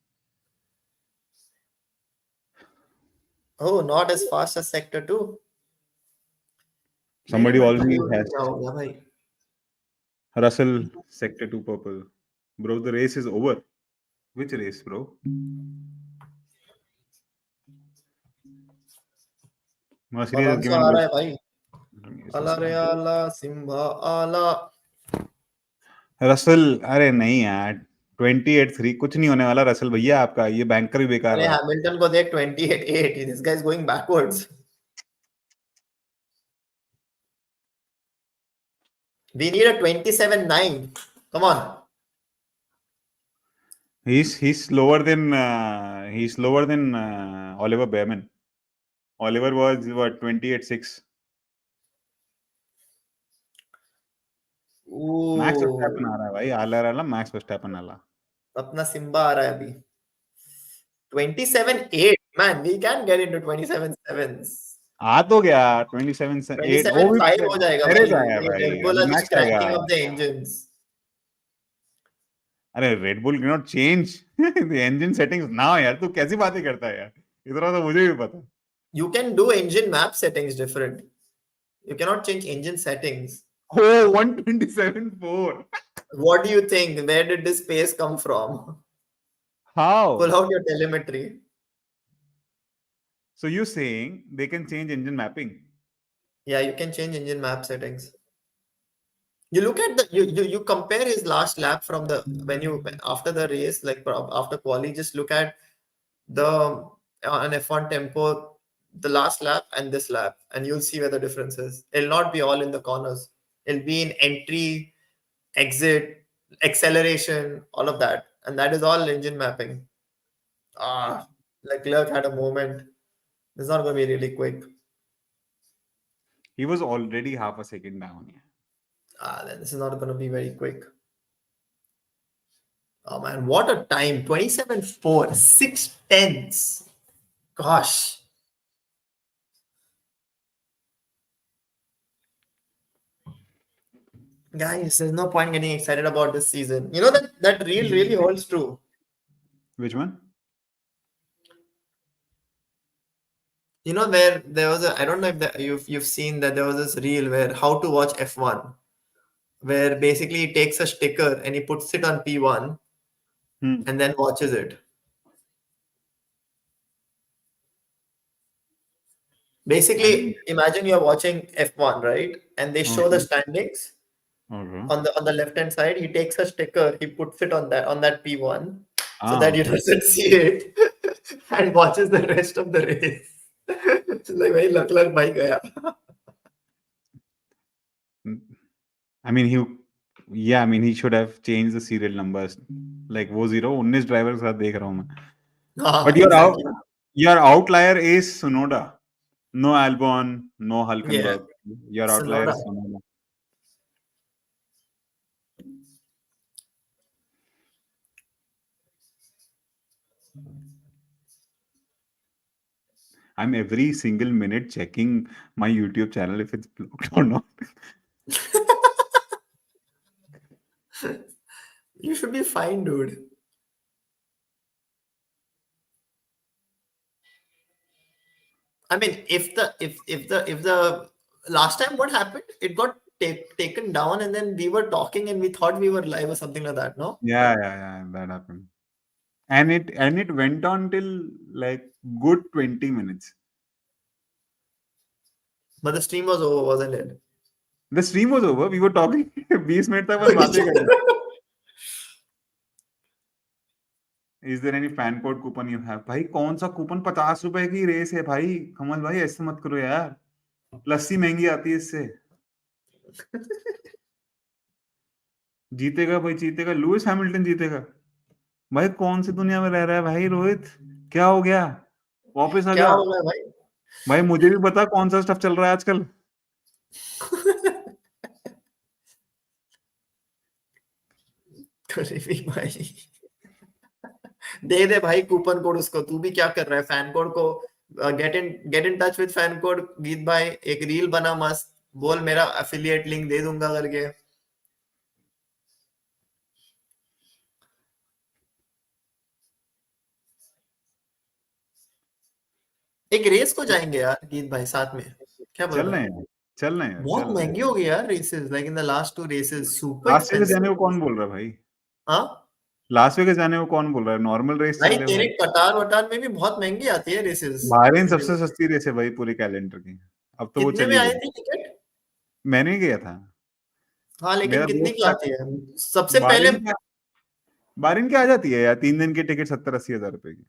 Oh, not as fast as sector 2. मेरे Somebody already multi-viewer में has क्या हो गया भाई? Russell sector 2 purple. Bro, the race is over. Which race, bro? Mercedes has Alonso given आ रहा good. है भाई. Yes, आला yes, रे yes. आला सिम्बा आला. रसल, अरे नहीं यार, 28-3 कुछ नहीं होने वाला रसल भैया. आपका ये बैंकर भी बेकार अरे रहा. हैमिल्टन को देख 28-8. This guy is going backwards. We need a 27-9. Come on. He's slower than Oliver Bearman. Oliver was what, 28-6. Max Verstappen आ रहा है भाई. आला रहा मैक्स वर्स्टैपन आला. अपना सिम्बा आ रहा है अभी. 27-8. Man, we can get into 27-7s. आ तो गया 27-8. वो भी 27-5 हो जाएगा पेरेज भाई. आया भाई. Red Bull अभी are just मैक्स आएगा. cranking up the engines. अरे red bull can not change the engine settings now यार. तू कैसी बातें करता है यार? इतना तो मुझे भी पता. You can do engine map settings different. You cannot change engine settings. Oh, 127.4. What do you think? Where did this pace come from? Pull How? out your telemetry. So you're saying they can change engine mapping? Yeah, you can change engine map settings. You look at the you compare his last lap from the when you after the race, like after quali, just look at the an F1 tempo, the last lap and this lap, and you'll see where the difference is. It'll not be all in the corners. It'll be in entry, exit. acceleration, all of that, and that is all engine mapping. Ah, Leclerc had a moment. It's not going to be really quick. He was already half a second down. Yeah. Then this is not going to be very quick. Oh man, what a time! 27.4, 6 tenths. Gosh, guys, there's no point getting excited about this season. You know that reel really holds true. Which one? You know where there was a, I don't know if you've seen that there was this reel where how to watch F1, where basically he takes a sticker and he puts it on P1 Hmm. and then watches it. I didn't. Basically, imagine you're watching F1, right? And they show the Okay. standings Okay. on the left hand side. He takes a sticker, he puts it on that P1 so Ah, that he okay. doesn't see it and watches the rest of the race. It's like very luck bhai gaya. Mm, I mean, yeah, I mean, he should have changed the serial numbers. Like, वो zero 19 driver के साथ देख रहा हूँ मैं. But Exactly. your outlier is Sonoda. No Albon, no Yeah, Hulkenberg. Your outlier Sonoda. is Sonoda. I'm every single minute checking my YouTube channel if it's blocked or not. You should be fine, dude. I mean, if the last time what happened, it got taken down, and then we were talking and we thought we were live or something like that. No, Yeah, that happened. And it went on till like good 20 minutes. but the stream was over, wasn't it? The stream was over. We were talking 20 minutes तक बस बातें कर रहे थे. Is there any fan code coupon you have? भाई कौन सा coupon? 50 रुपए की रेस है भाई. कमल भाई ऐसे मत करो यार. लस्सी महंगी आती है इससे. जीतेगा भाई जीतेगा. लुइस हैमिल्टन जीतेगा. भाई कौन सी दुनिया में रह रहा है भाई रोहित? क्या हो गया? वापस आ क्या जा. हो गया भाई? भाई मुझे भी पता कौन सा स्टफ चल रहा है आजकल. गरीबी भाई, दे भाई कूपन कोड उसको. तू भी क्या कर रहा है? फैन कोड को get in touch with fan code. गीत भाई एक रील बना मस्त, बोल मेरा एफिलिएट लिंक दे दूंगा करके. एक रेस को जाएंगे यार गीत भाई साथ में. क्या बोल चल रहा रहे है? हैं. चल रहे हैं. बहुत चल रहे हैं. महंगी हो गई यार races. Like in the last 2 races super last Vegas जाने एक्सपेंसिव. को कौन बोल रहा है भाई? हाँ लास्ट वेगास जाने को कौन बोल रहा है? नॉर्मल रेस भाई, चल रहे तेरे भाई. कटार वटार में भी बहुत महंगी आती है रेसेस. बहरीन सबसे सस्ती रेस है भाई पूरी कैलेंडर की. अब तो वो कितने में चली आई गई. थी टिकट? मैंने ही गया था. हाँ लेकिन मेरा कितने दोस्त की था. आती है सबसे पहले? बहरीन क्या बहरीन क्या आ जाती है यार? 3 दिन की टिकट 70-80 हजार रुपए की.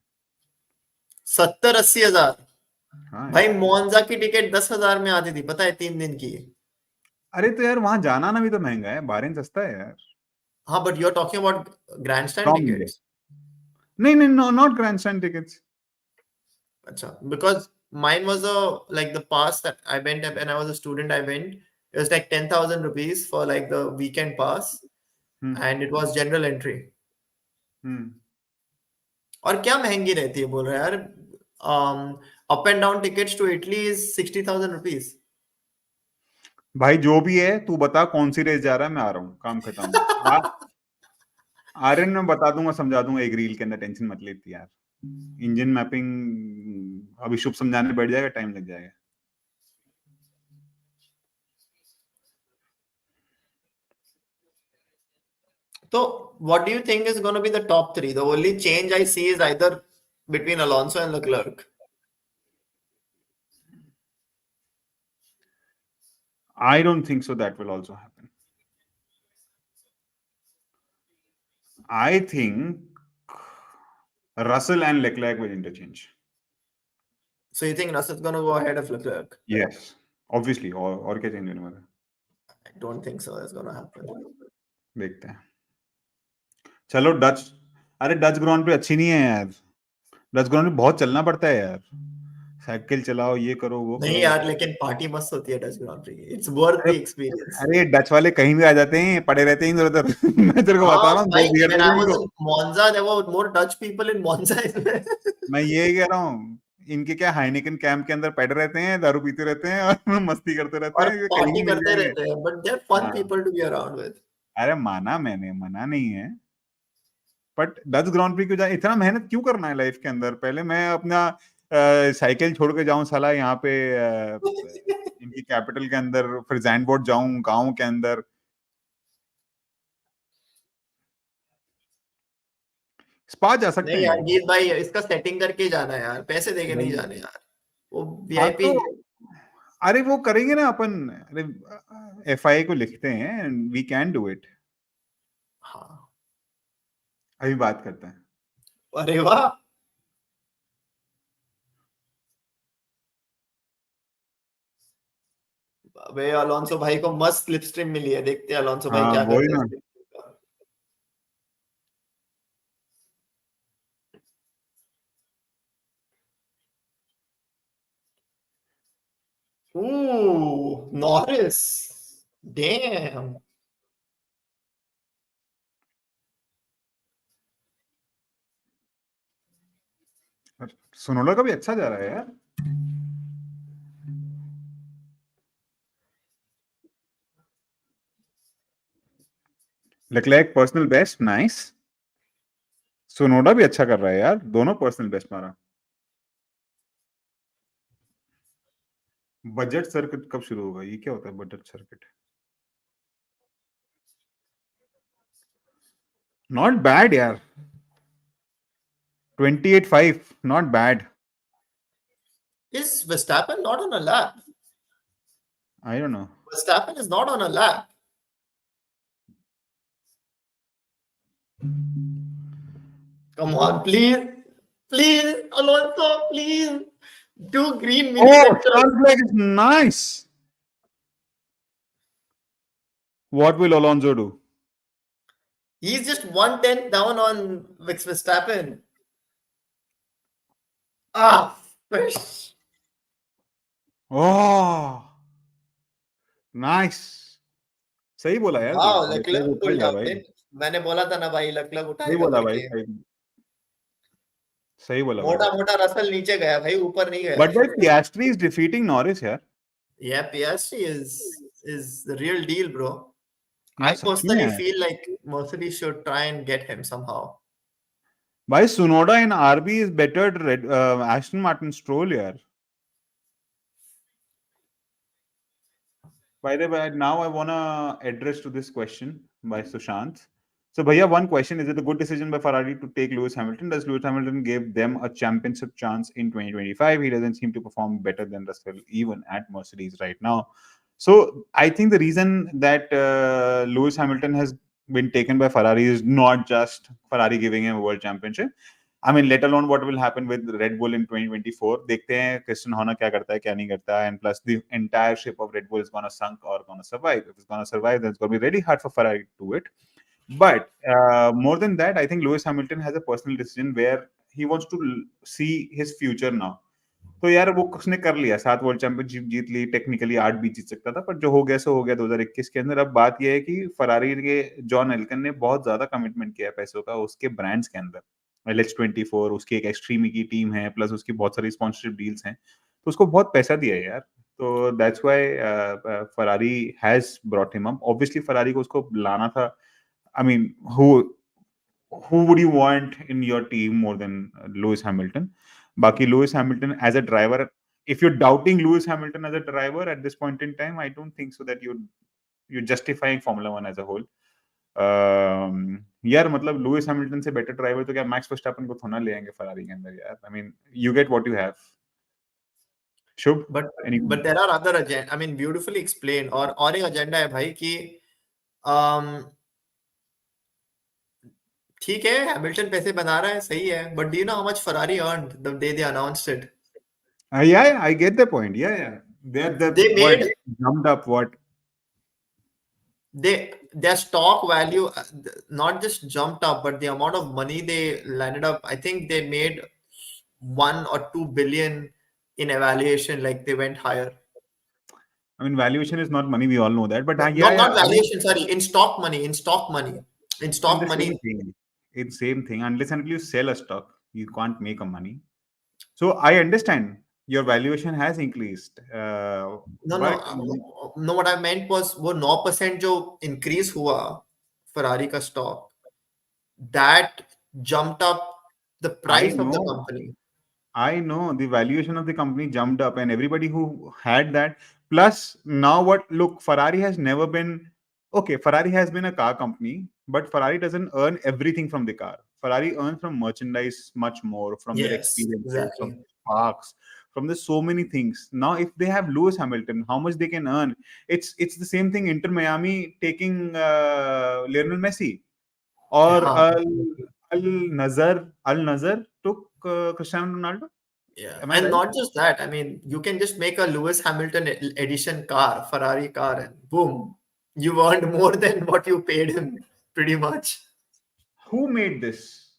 70-80 हजार? हाँ भाई यार. मोन्जा की टिकट 10 हजार में आती थी, पता है, 3 दिन की. अरे तो यार वहां जाना ना भी तो महंगा है. बहरीन सस्ता है यार. हाँ but you are talking about grandstand from India. Tickets. नहीं नहीं no not grandstand tickets. अच्छा, because mine was a like the pass that I went when I was a student. I went. It was like 10,000 rupees for like the weekend pass, hmm. and it was general entry. Hmm. और क्या महंगी रहती है बोल रहा है यार. Up and down tickets to Italy is 60,000 rupees. भाई जो भी है तू बता कौन सी रेस जा रहा है. मैं आ रहा हूँ. काम खत्म. आर्यन मैं बता दूंगा समझा दूंगा एक रील के अंदर. टेंशन मत ले इतनी यार. इंजन मैपिंग अभी शुभ समझाने बैठ जाएगा. टाइम लग जाएगा. So, what do you think is going to be the top three? The only change I see is either between Alonso and Leclerc. I don't think so that will also happen. I think Russell and Leclerc will interchange. So, you think Russell's going to go ahead of Leclerc? Yes, obviously. और क्या change होने वाला है? I don't think so. That's going to happen. देखते हैं. चलो Dutch, अरे Dutch ground पे अच्छी नहीं है यार, डच ग्राउंड पे बहुत चलना पड़ता है यार, साइकिल चलाओ, ये करो वो नहीं करो। यार, लेकिन पार्टी मस्त होती है डच ग्रांड प्री की, इट्स वर्थ अरे द एक्सपीरियंस। अरे डच वाले कहीं भी आ जाते हैं, पड़े रहते हैं इधर उधर मैं तेरे को बता हाँ रहा हूँ, दो भाई, beer when they I they was इनको। in Monza, there were more Dutch people in Monza as well. मैं ये कह रहा हूँ, इनके क्या हाइनिकन कैंप के अंदर पड़े रहते हैं, दारू पीते रहते हैं और मस्ती करते रहते और हैं, ये कहीं पार्टी भी मिल करते जाएंगे। रहते हैं, बट दे आर फन हाँ, people to be around with. अरे माना, मैंने मना नहीं है, बट डच ग्राउंड प्री क्यों जाए, इतना मेहनत क्यों करना है लाइफ के अंदर, पहले मैं अपना साइकिल छोड़ के जाऊं साला यहाँ पे इनकी कैपिटल के अंदर, फिर जैनबोर्ड जाऊं गांव के अंदर। स्पा जा सकते नहीं हैं यार यार। गीत भाई, इसका सेटिंग करके ही जाना है यार, पैसे देके नहीं वही, जाने यार, वो हाँ वीआईपी। तो, अरे वो करेंगे ना अपन, अरे एफआईए को लिखते हैं, वी कैन डू इट, हाँ। अभी बात करते हैं। अरे वाह। अबे अलोंसो भाई को मस्त स्लिप स्ट्रीम मिली है, देखते हैं अलोंसो भाई हाँ क्या वही करते हैं ना। slip stream का। Ooh, Norris. Damn. सुनोला का भी अच्छा जा रहा है यार। लेक्लेर्क पर्सनल बेस्ट, नाइस। सुनोडा भी अच्छा कर रहा है यार, दोनों पर्सनल बेस्ट मारा। बजट सर्किट कब शुरू होगा, ये क्या होता है बजट सर्किट? नॉट बैड यार, 28.5, not bad. Is Verstappen not on a lap? I don't no. Verstappen is not on a lap. Come on, please. Please, Alonso, please. Do green Oh, millimeter. Charles Black is nice. What will Alonso do? He's just 1/10 down on Verstappen. Ah, fish. Oh, nice. सही बोला यार तू, Wow, लेक्लेर्क Leclerc pulled उठाएगा up भाई। it. मैंने बोला था ना भाई, Leclerc सही उठाएगा बोला भाई, करके। सही बोला भाई। मोटा मोटा रसल नीचे गया भाई, ऊपर नहीं गया बट भाई ये। पियास्ट्री इज डिफीटिंग नॉरिस यार। Yeah, Piastri is the real deal, bro. यार I सच में personally है feel like Mercedes should try and get him somehow. भाई, Tsunoda in RB is better red Aston Martin Stroll यार। By the way, now I wanna address to this question by Sushant. So, Bhaiya, one question: is it a good decision by Ferrari to take Lewis Hamilton? Does Lewis Hamilton give them a championship chance in 2025? He doesn't seem to perform better than Russell even at Mercedes right now. So, I think the reason that Lewis Hamilton has been taken by Ferrari is not just Ferrari giving him a world championship. I mean, let alone what will happen with Red Bull in 2024. देखते हैं Christian Horner क्या करता है क्या नहीं करता है, and plus the entire ship of Red Bull is gonna sunk or gonna survive. If it's gonna survive, then it's gonna be really hard for Ferrari to do it. But more than that, I think Lewis Hamilton has a personal decision where he wants to see his future now. तो यार वो उसने कर लिया, 7 world championship जीत ली, technically 8 भी जीत सकता था, पर जो हो गया सो हो गया 2021 के अंदर। अब बात यह है कि फरारी के जॉन एल्कन ने बहुत ज्यादा कमिटमेंट किया है पैसों का उसके ब्रांड्स के अंदर। LH24 उसकी एक एक्सट्रीमी की टीम है, प्लस उसकी बहुत सारी स्पॉन्सरशिप डील्स हैं, तो उसको बहुत पैसा दिया है यार। तो that's why Ferrari has brought him up. Obviously Ferrari को उसको लाना था। I mean, who would you want in your team more than Lewis Hamilton? Baki Lewis Hamilton as a driver, if you're doubting Lewis Hamilton as a driver at this point in time, I don't think so that you're justifying Formula One as a whole. यार मतलब Lewis Hamilton से better driver तो क्या max Verstappen को थोड़ा ले आएंगे Ferrari के अंदर यार। I mean, you get what you have. Shubh, But any? but there are other agenda. I mean, beautifully explained. और एक agenda है भाई कि um, ठीक है, हैमिल्टन पैसे बना रहा है, सही है, but do you know how much Ferrari earned the day they announced it? Yeah, I get the point. Yeah, yeah. They're They what made jumped up what? they their stock value not just jumped up, but the amount of money they landed up, I think they made 1 or 2 billion in evaluation, like they went higher. I mean, valuation is not money. We all know that. But No, yeah, not yeah. I mean, valuation, sorry, in stock money, in stock money, in in stock the money. same thing. It's same thing. Unless and until you sell a stock, you can't make a money. So I understand your valuation has increased, No, no, but no, what I meant was वो 9% जो increase हुआ Ferrari का stock, that jumped up the I price of the know company. I know the valuation of the company jumped up, and everybody who had that. Plus, now what? Look, Ferrari has never been okay. Ferrari has been a car company, but Ferrari doesn't earn everything from the car. Ferrari earns from merchandise much more, from their Yes, experiences, from exactly. parks, from the so many things. Now, if they have Lewis Hamilton, how much they can earn? It's the same thing. Inter Miami taking Lionel Messi, or Yeah, Al Nazar took Cristiano Ronaldo. yeah, Am I and right? not just that. I mean, you can just make a Lewis Hamilton edition car, Ferrari car, and boom, you earned more than what you paid him, pretty much. Who made this?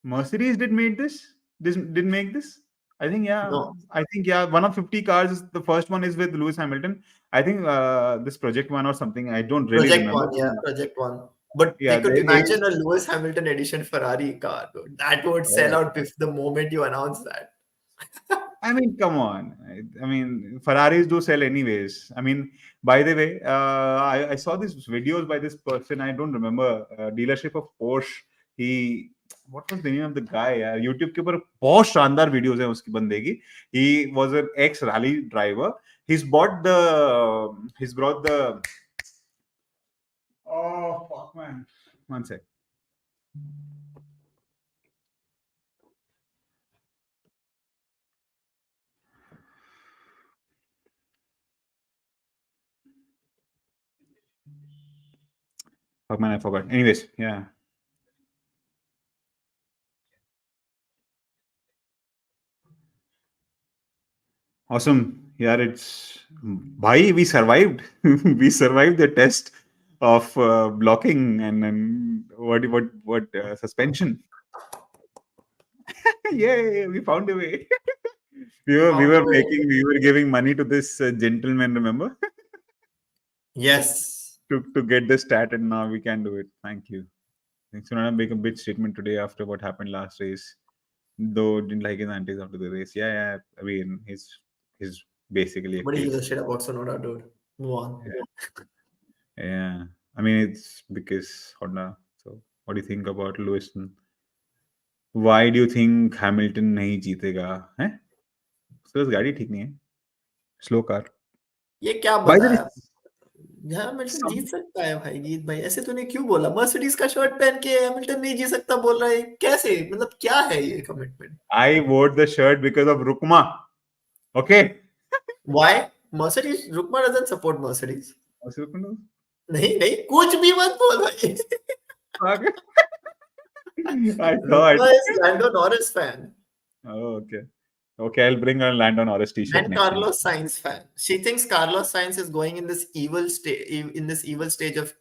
Mercedes did made this? This did make this? I think yeah. No, I think yeah. One of 50 cars. The first one is with Lewis Hamilton. I think this Project One or something. I don't really Project remember. One, yeah, Project One. But they Yeah, could imagine a Lewis Hamilton edition Ferrari car, dude. That would sell oh, out the moment you announce that. I mean, come on. I mean, Ferraris do sell anyways. I mean, by the way, I saw these videos by this person. I don't remember. Dealership of Porsche. He, what was the name of the guy? YouTube के ऊपर बहुत शानदार videos हैं उसकी बंदे की. He was an ex rally driver. He's brought the. Oh fuck man. One sec. Fuck man, I forgot. Anyways, yeah. Awesome. Yeah, it's why we survived. We survived the test of blocking and what suspension. Yay, we found a way. We Found a were way. making we were giving money to this gentleman, remember, Yes. to get the stat, and now we can do it. Thank you. Thanks for not make a big statement today after what happened last race. Though didn't like his antics after the race. Yeah, yeah. I mean, he's basically a Nobody kid. gives a shit about Sonoda, dude. Move on. Yeah, I mean it's because Honda. So, what do you think about Lewis? Why do you think Hamilton नहीं जीतेगा? हैं? उसके पास गाड़ी ठीक नहीं है. Slow car. ये क्या By the way, बताया? हैमिल्टन जीत some सकता है भाई, जीत भाई, ऐसे तूने क्यों बोला? मर्सिडीज का शर्ट पहन के हैमिल्टन नहीं जीत सकता बोल रहा है, कैसे? मतलब क्या है ये commitment? I wore the shirt because of Rukma. Okay. Why? Mercedes, Rukma doesn't support Mercedes. What's Rukma? नहीं नहीं, कुछ भी मत बोल भाई. Okay. I thought. Rukma is Lando Norris fan Oh, okay. Okay, I'll bring a Landon Norris t-shirt and next time. Carlos Sainz fan. She thinks Carlos Sainz is going in this evil state, in this evil stage of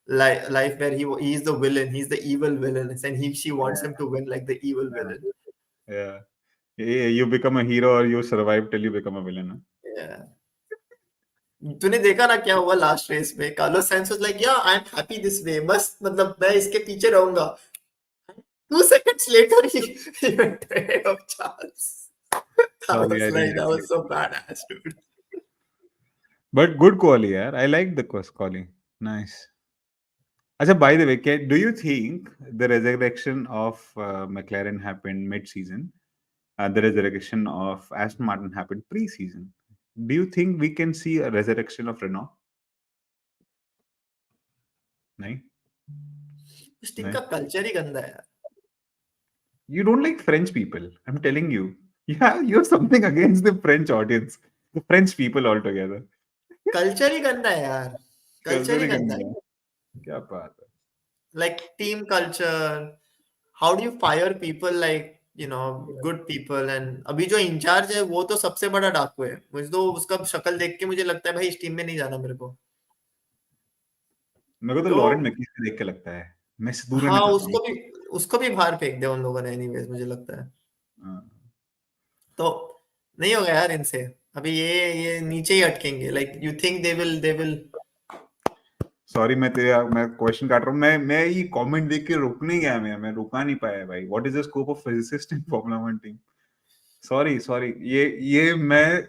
life where he's the villain, he's the evil villain, and she wants him to win like the evil Yeah. villain. Yeah. Yeah, you become a hero or you survive till you become a villain. Huh? Yeah. तूने देखा ना क्या हुआ last race में? Carlos science was like, या I am happy this way, बस मतलब मैं इसके पीछे रहूंगा. 2 seconds later he went ahead of Charles. I Sorry, was I didn't like, that actually was so see that. badass, dude. But good quality, yeah. I like the quality. Nice. Achha, by the way, do you think the resurrection of McLaren happened mid-season? The resurrection of Aston Martin happened pre-season. Do you think we can see a resurrection of Renault? No? इस team No? का culture ही गंदा है यार. You don't like French people. I'm telling you. Yeah, you have something against the French audience, the French people altogether. Culture ही गंदा है यार. कल्चर Culture ही ही गंदा है. गंदा है. क्या बात है. Like team culture, how do you fire people like, good people? And अभी जो इंचार्ज है वो तो सबसे बड़ा डाकू है. मुझे तो उसका शक्ल देख के मुझे लगता है भाई इस टीम में नहीं जाना मेरे को. मेरे को तो तो लॉरेन मैक्किस देख के लगता है, मैं इससे दूर रहना हाँ, चाहता हूँ। उसको भी बाहर फेंक दिया उन लोगों ने एनीवेज, मुझे लगता है। हाँ। तो नहीं होगा यार इनसे, अभी ये नीचे ही अटकेंगे। Like you think they will sorry, मैं क्वेश्चन काट रहा हूँ, मैं ये कमेंट देख के रुकने गया, मैं रुका नहीं पाया भाई। What is the scope of physicist in formula one team? Sorry sorry, ये मैं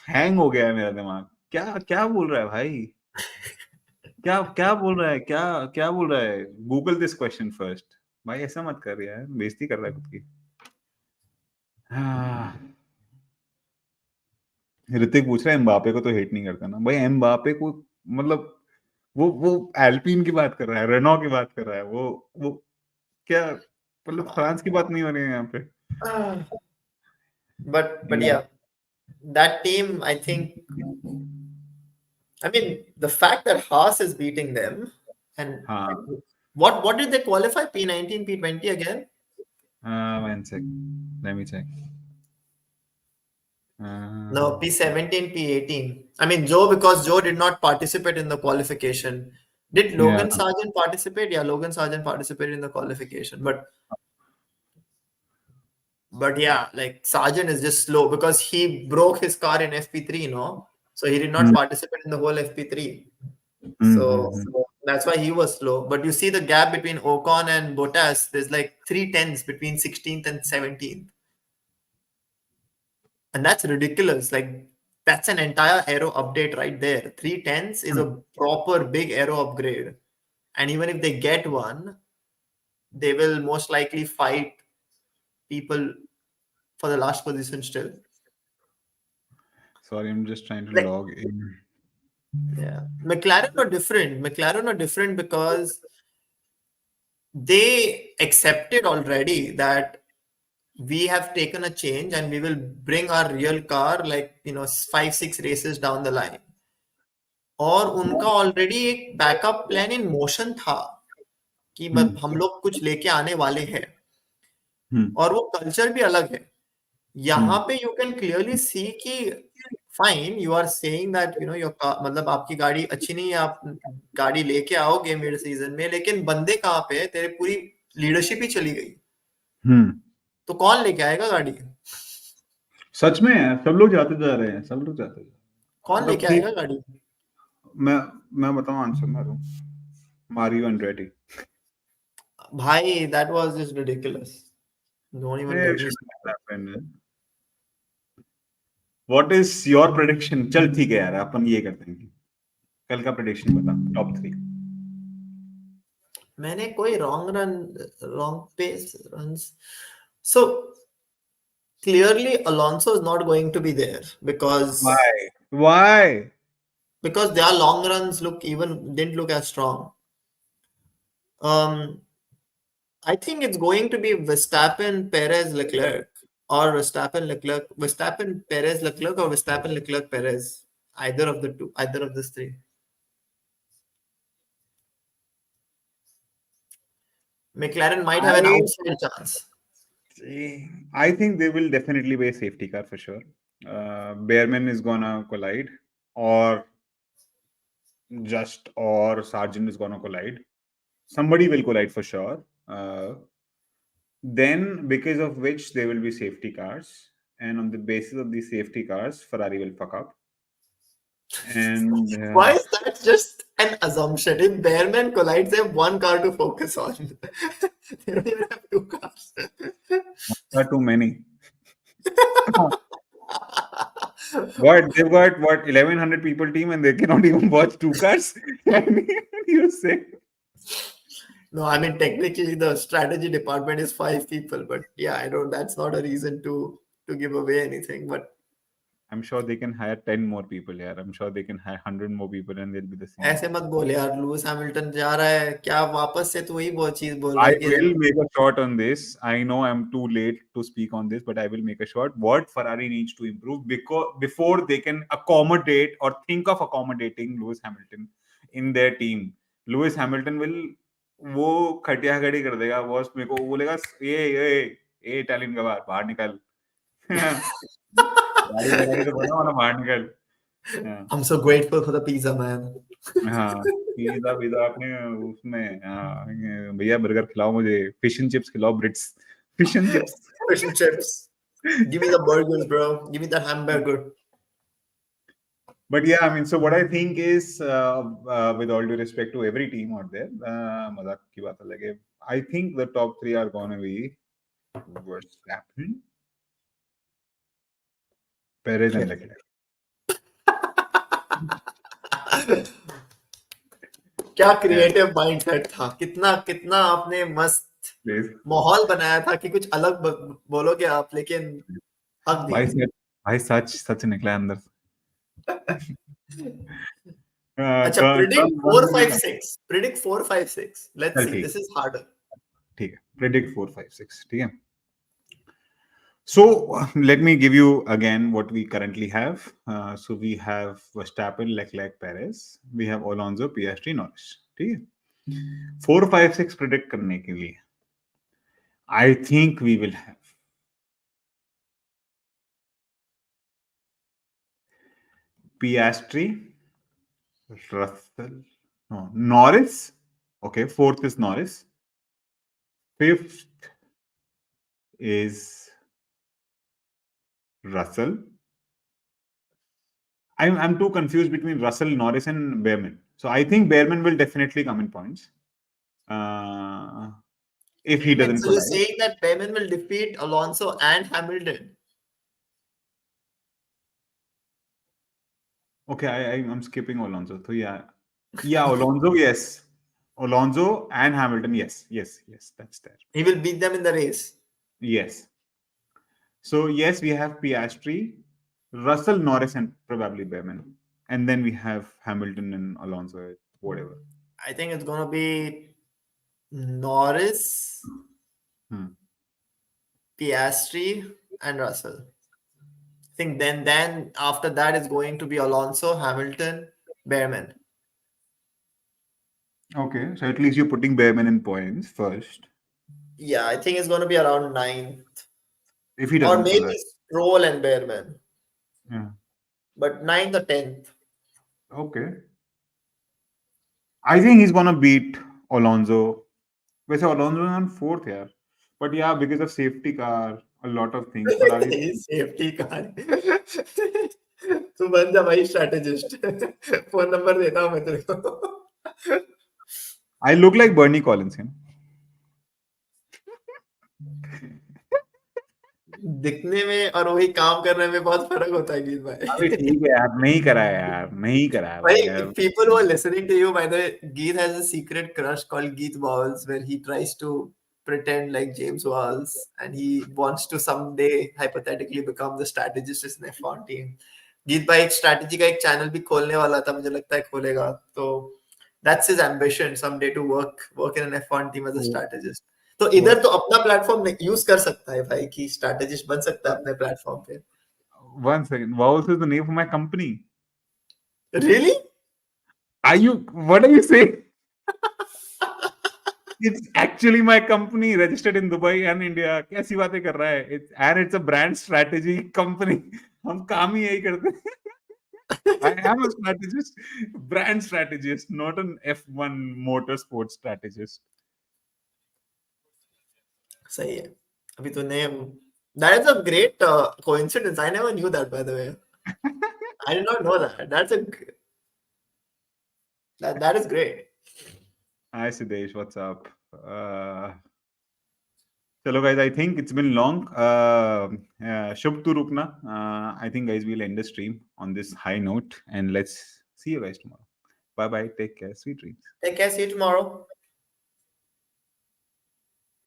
हैंग हो गया है मेरा दिमाग। क्या क्या बोल रहा है भाई? क्या क्या बोल रहा है? क्या क्या बोल रहा है? Google this question first. भाई ऐसा मत कर यार, बेइज्जती कर रहा है खुद की। हाँ। ऋतिक पूछ रहा है एम्बापे को तो हेट नहीं करता ना भाई? एम्बापे को मतलब वो एल्पिन की बात कर रहा है, रेनॉ की बात कर रहा है, वो क्या मतलब फ्रांस की बात नहीं हो रही है यहाँ पे। but yeah, that team, I think, I mean, the fact that Haas is beating them, and हाँ, what did they qualify? P19, P20 again? One sec, let me check. No, P17, P18. I mean, because Joe did not participate in the qualification. Did या Logan Sargent participate? Yeah, Logan Sargent participated in the qualification. But yeah, like Sargent is just slow because he broke his car in FP3, no? So he did not participate in the whole FP3. So that's why he was slow. But you see the gap between Ocon and Bottas, there's like 3 tenths between 16th and 17th. And that's ridiculous. Like, that's an entire aero update right there. 3 tenths is a proper big aero upgrade. And even if they get one, they will most likely fight people for the last position still. Sorry, I am just trying to Like, log in. yeah. McLaren are different. McLaren are different because they accepted already that we have taken a change and we will bring our real car like 5-6 races down the line. और उनका already एक backup plan in motion था कि हम लोग कुछ लेके आने वाले हैं, और वो कल्चर भी अलग है। यहाँ पे यू कैन क्लियरली सी कि fine, you are saying that your मतलब आपकी गाड़ी अच्छी नहीं है, आप गाड़ी लेके आओगे मिड सीजन में, लेकिन बंदे कहाँ पे है? तेरे पूरी लीडरशिप ही चली गई, तो कौन लेके आएगा गाड़ी? सच में है, सब लोग जाते जा रहे हैं, सब लोग जाते जा रहे हैं। कौन मतलब लेके ठीक, आएगा गाड़ी? मैं मैं बताऊं आंसर, मैं दूं, मारियो एंड्रेटी। भाई, that was just ridiculous, don't even get me. What is your prediction? चल ठीक है यार, अपन ये करते हैं, कल का प्रेडिक्शन बता, टॉप 3। मैंने कोई wrong pace runs, so clearly Alonso is not going to be there why? because their long runs didn't look as strong. um I think it's going to be Verstappen, Perez, Leclerc, or Verstappen, Perez, Leclerc, or Verstappen, Leclerc, Perez. Either of the two, either of these three. McLaren might have an I outside chance. I think they will definitely be a safety car for sure. Bearman is gonna collide, or Sargent is gonna collide. Somebody will collide for sure. Then, because of which there will be safety cars, and on the basis of these safety cars, Ferrari will fuck up. And Why is that just an assumption? If Bearman collides, they have one car to focus on. They don't even have two cars. there are too many. What they've got, what 1100 people team, and they cannot even watch two cars. And you say, No, I mean technically the strategy department is 5 people, but yeah, I don't. That's not a reason to give away anything. But I'm sure they can hire 10 more people here. I'm sure they can hire 100 more people, and they'll be the same. ऐसे मत बोल यार, Lewis Hamilton जा रहा है क्या? वापस से तो वही बहुत चीज बोल रहा I है कि will make a shot on this. I know I'm too late to speak on this, but I will make a shot. What Ferrari needs to improve because before they can accommodate or think of accommodating Lewis Hamilton in their team, Lewis Hamilton will वो खटिया खड़ी कर देगा boss. मेरे को वो बोलेगा ये इटालियन गवार बाहर निकल। गाड़ी लगानी तो बना वाला बाहर निकल। हाँ I'm so grateful for the pizza, man. हाँ, पिज़्ज़ा पिज़्ज़ा आपने उसमें भैया बर्गर खिलाओ मुझे, फिश एंड चिप्स खिलाओ Brits, fish and chips. Fish and chips. Give me the burgers, bro. Give me the hamburger. But yeah, I mean, so what I think is, with all due respect to every team out there, मजाक की बात अलग है. I think the top three are gonna be Verstappen, Perez, and Leclerc. क्या Yeah, creative mindset था, कितना कितना आपने मस्त please. माहौल बनाया था कि कुछ अलग बोलोगे आप, लेकिन हक भाई दिया। सच भाई सच सच निकला अंदर से. अच्छा, टर्न प्रिडिक्ट वन 4 में 5 6, प्रिडिक्ट 4 5 6, लेट्स चल सी, ठीक दिस इज हार्डर। ठीक है, प्रेडिक्ट 4 5 6 ठीक है. So let me give you again what we currently have. So we have Verstappen, Leclerc, Perez. We have Alonso, Piastri, Norris. ठीक है. 4 5 6 प्रिडिक्ट करने के लिए I think we will have Piastri, Russell, no, Norris. Okay, fourth is Norris. Fifth is Russell. I'm too confused between Russell, Norris, and Bearman. So I think Bearman will definitely come in points. If he Bearman, doesn't so you're collide. saying that Bearman will defeat Alonso and Hamilton? Okay, I'm skipping Alonso. So yeah, Alonso, yes. Alonso and Hamilton, yes, that's there. He will beat them in the race. Yes. So yes, we have Piastri, Russell, Norris, and probably Bearman. And then we have Hamilton and Alonso, whatever. I think it's gonna be Norris, Hmm. Piastri, and Russell. I think then after that is going to be Alonso, Hamilton, Bearman. Okay, so at least you're putting Bearman in points first. Yeah, I think it's gonna be around ninth. If he Or doesn't maybe collide. Stroll and Bearman. Yeah. But ninth or 10th. Okay. I think he's gonna beat Alonso. वैसे Alonso is on fourth here. But yeah, because of safety car, a lot of things. But I safety car. तू बन जा भाई strategist. Phone number देता हूँ मैं तेरे को। I look like Bernie Collins, you know. दिखने में और वही काम करने में बहुत फर्क होता है गीत अभी भाई। ठीक है यार, नहीं करा है यार, नहीं करा है भाई Like, यार. people who are listening to you, by the way, Geet has a secret crush called Geet Walls, where he tries to pretend like James Walls, and he wants to someday hypothetically become the strategist in F1 team. गीत भाई एक strategy का एक channel भी खोलने वाला था, मुझे लगता है खोलेगा. तो that's his ambition someday to work in an F1 team as a strategist. तो इधर तो अपना प्लेटफॉर्म यूज कर सकता है भाई कि स्ट्रैटेजिस्ट बन सकता है अपने प्लेटफॉर्म पे. One second. Vowels is the name of my company. Really? What are you saying? It's actually my company registered in Dubai and India. कैसी बातें कर रहा है? It's a brand strategy company. हम काम ही यही करते हैं. I am a strategist, brand strategist, not an F1 motorsport strategist. सही है. अभी तूने that is a great coincidence. I never knew that, by the way. I did not know that. That is great. Hi Siddesh, what's up? Chalo guys, I think it's been long. Shubh tu rukna. I think guys we'll end the stream on this high note and let's see you guys tomorrow. Bye bye. Take care. Sweet dreams. Take care. See you tomorrow.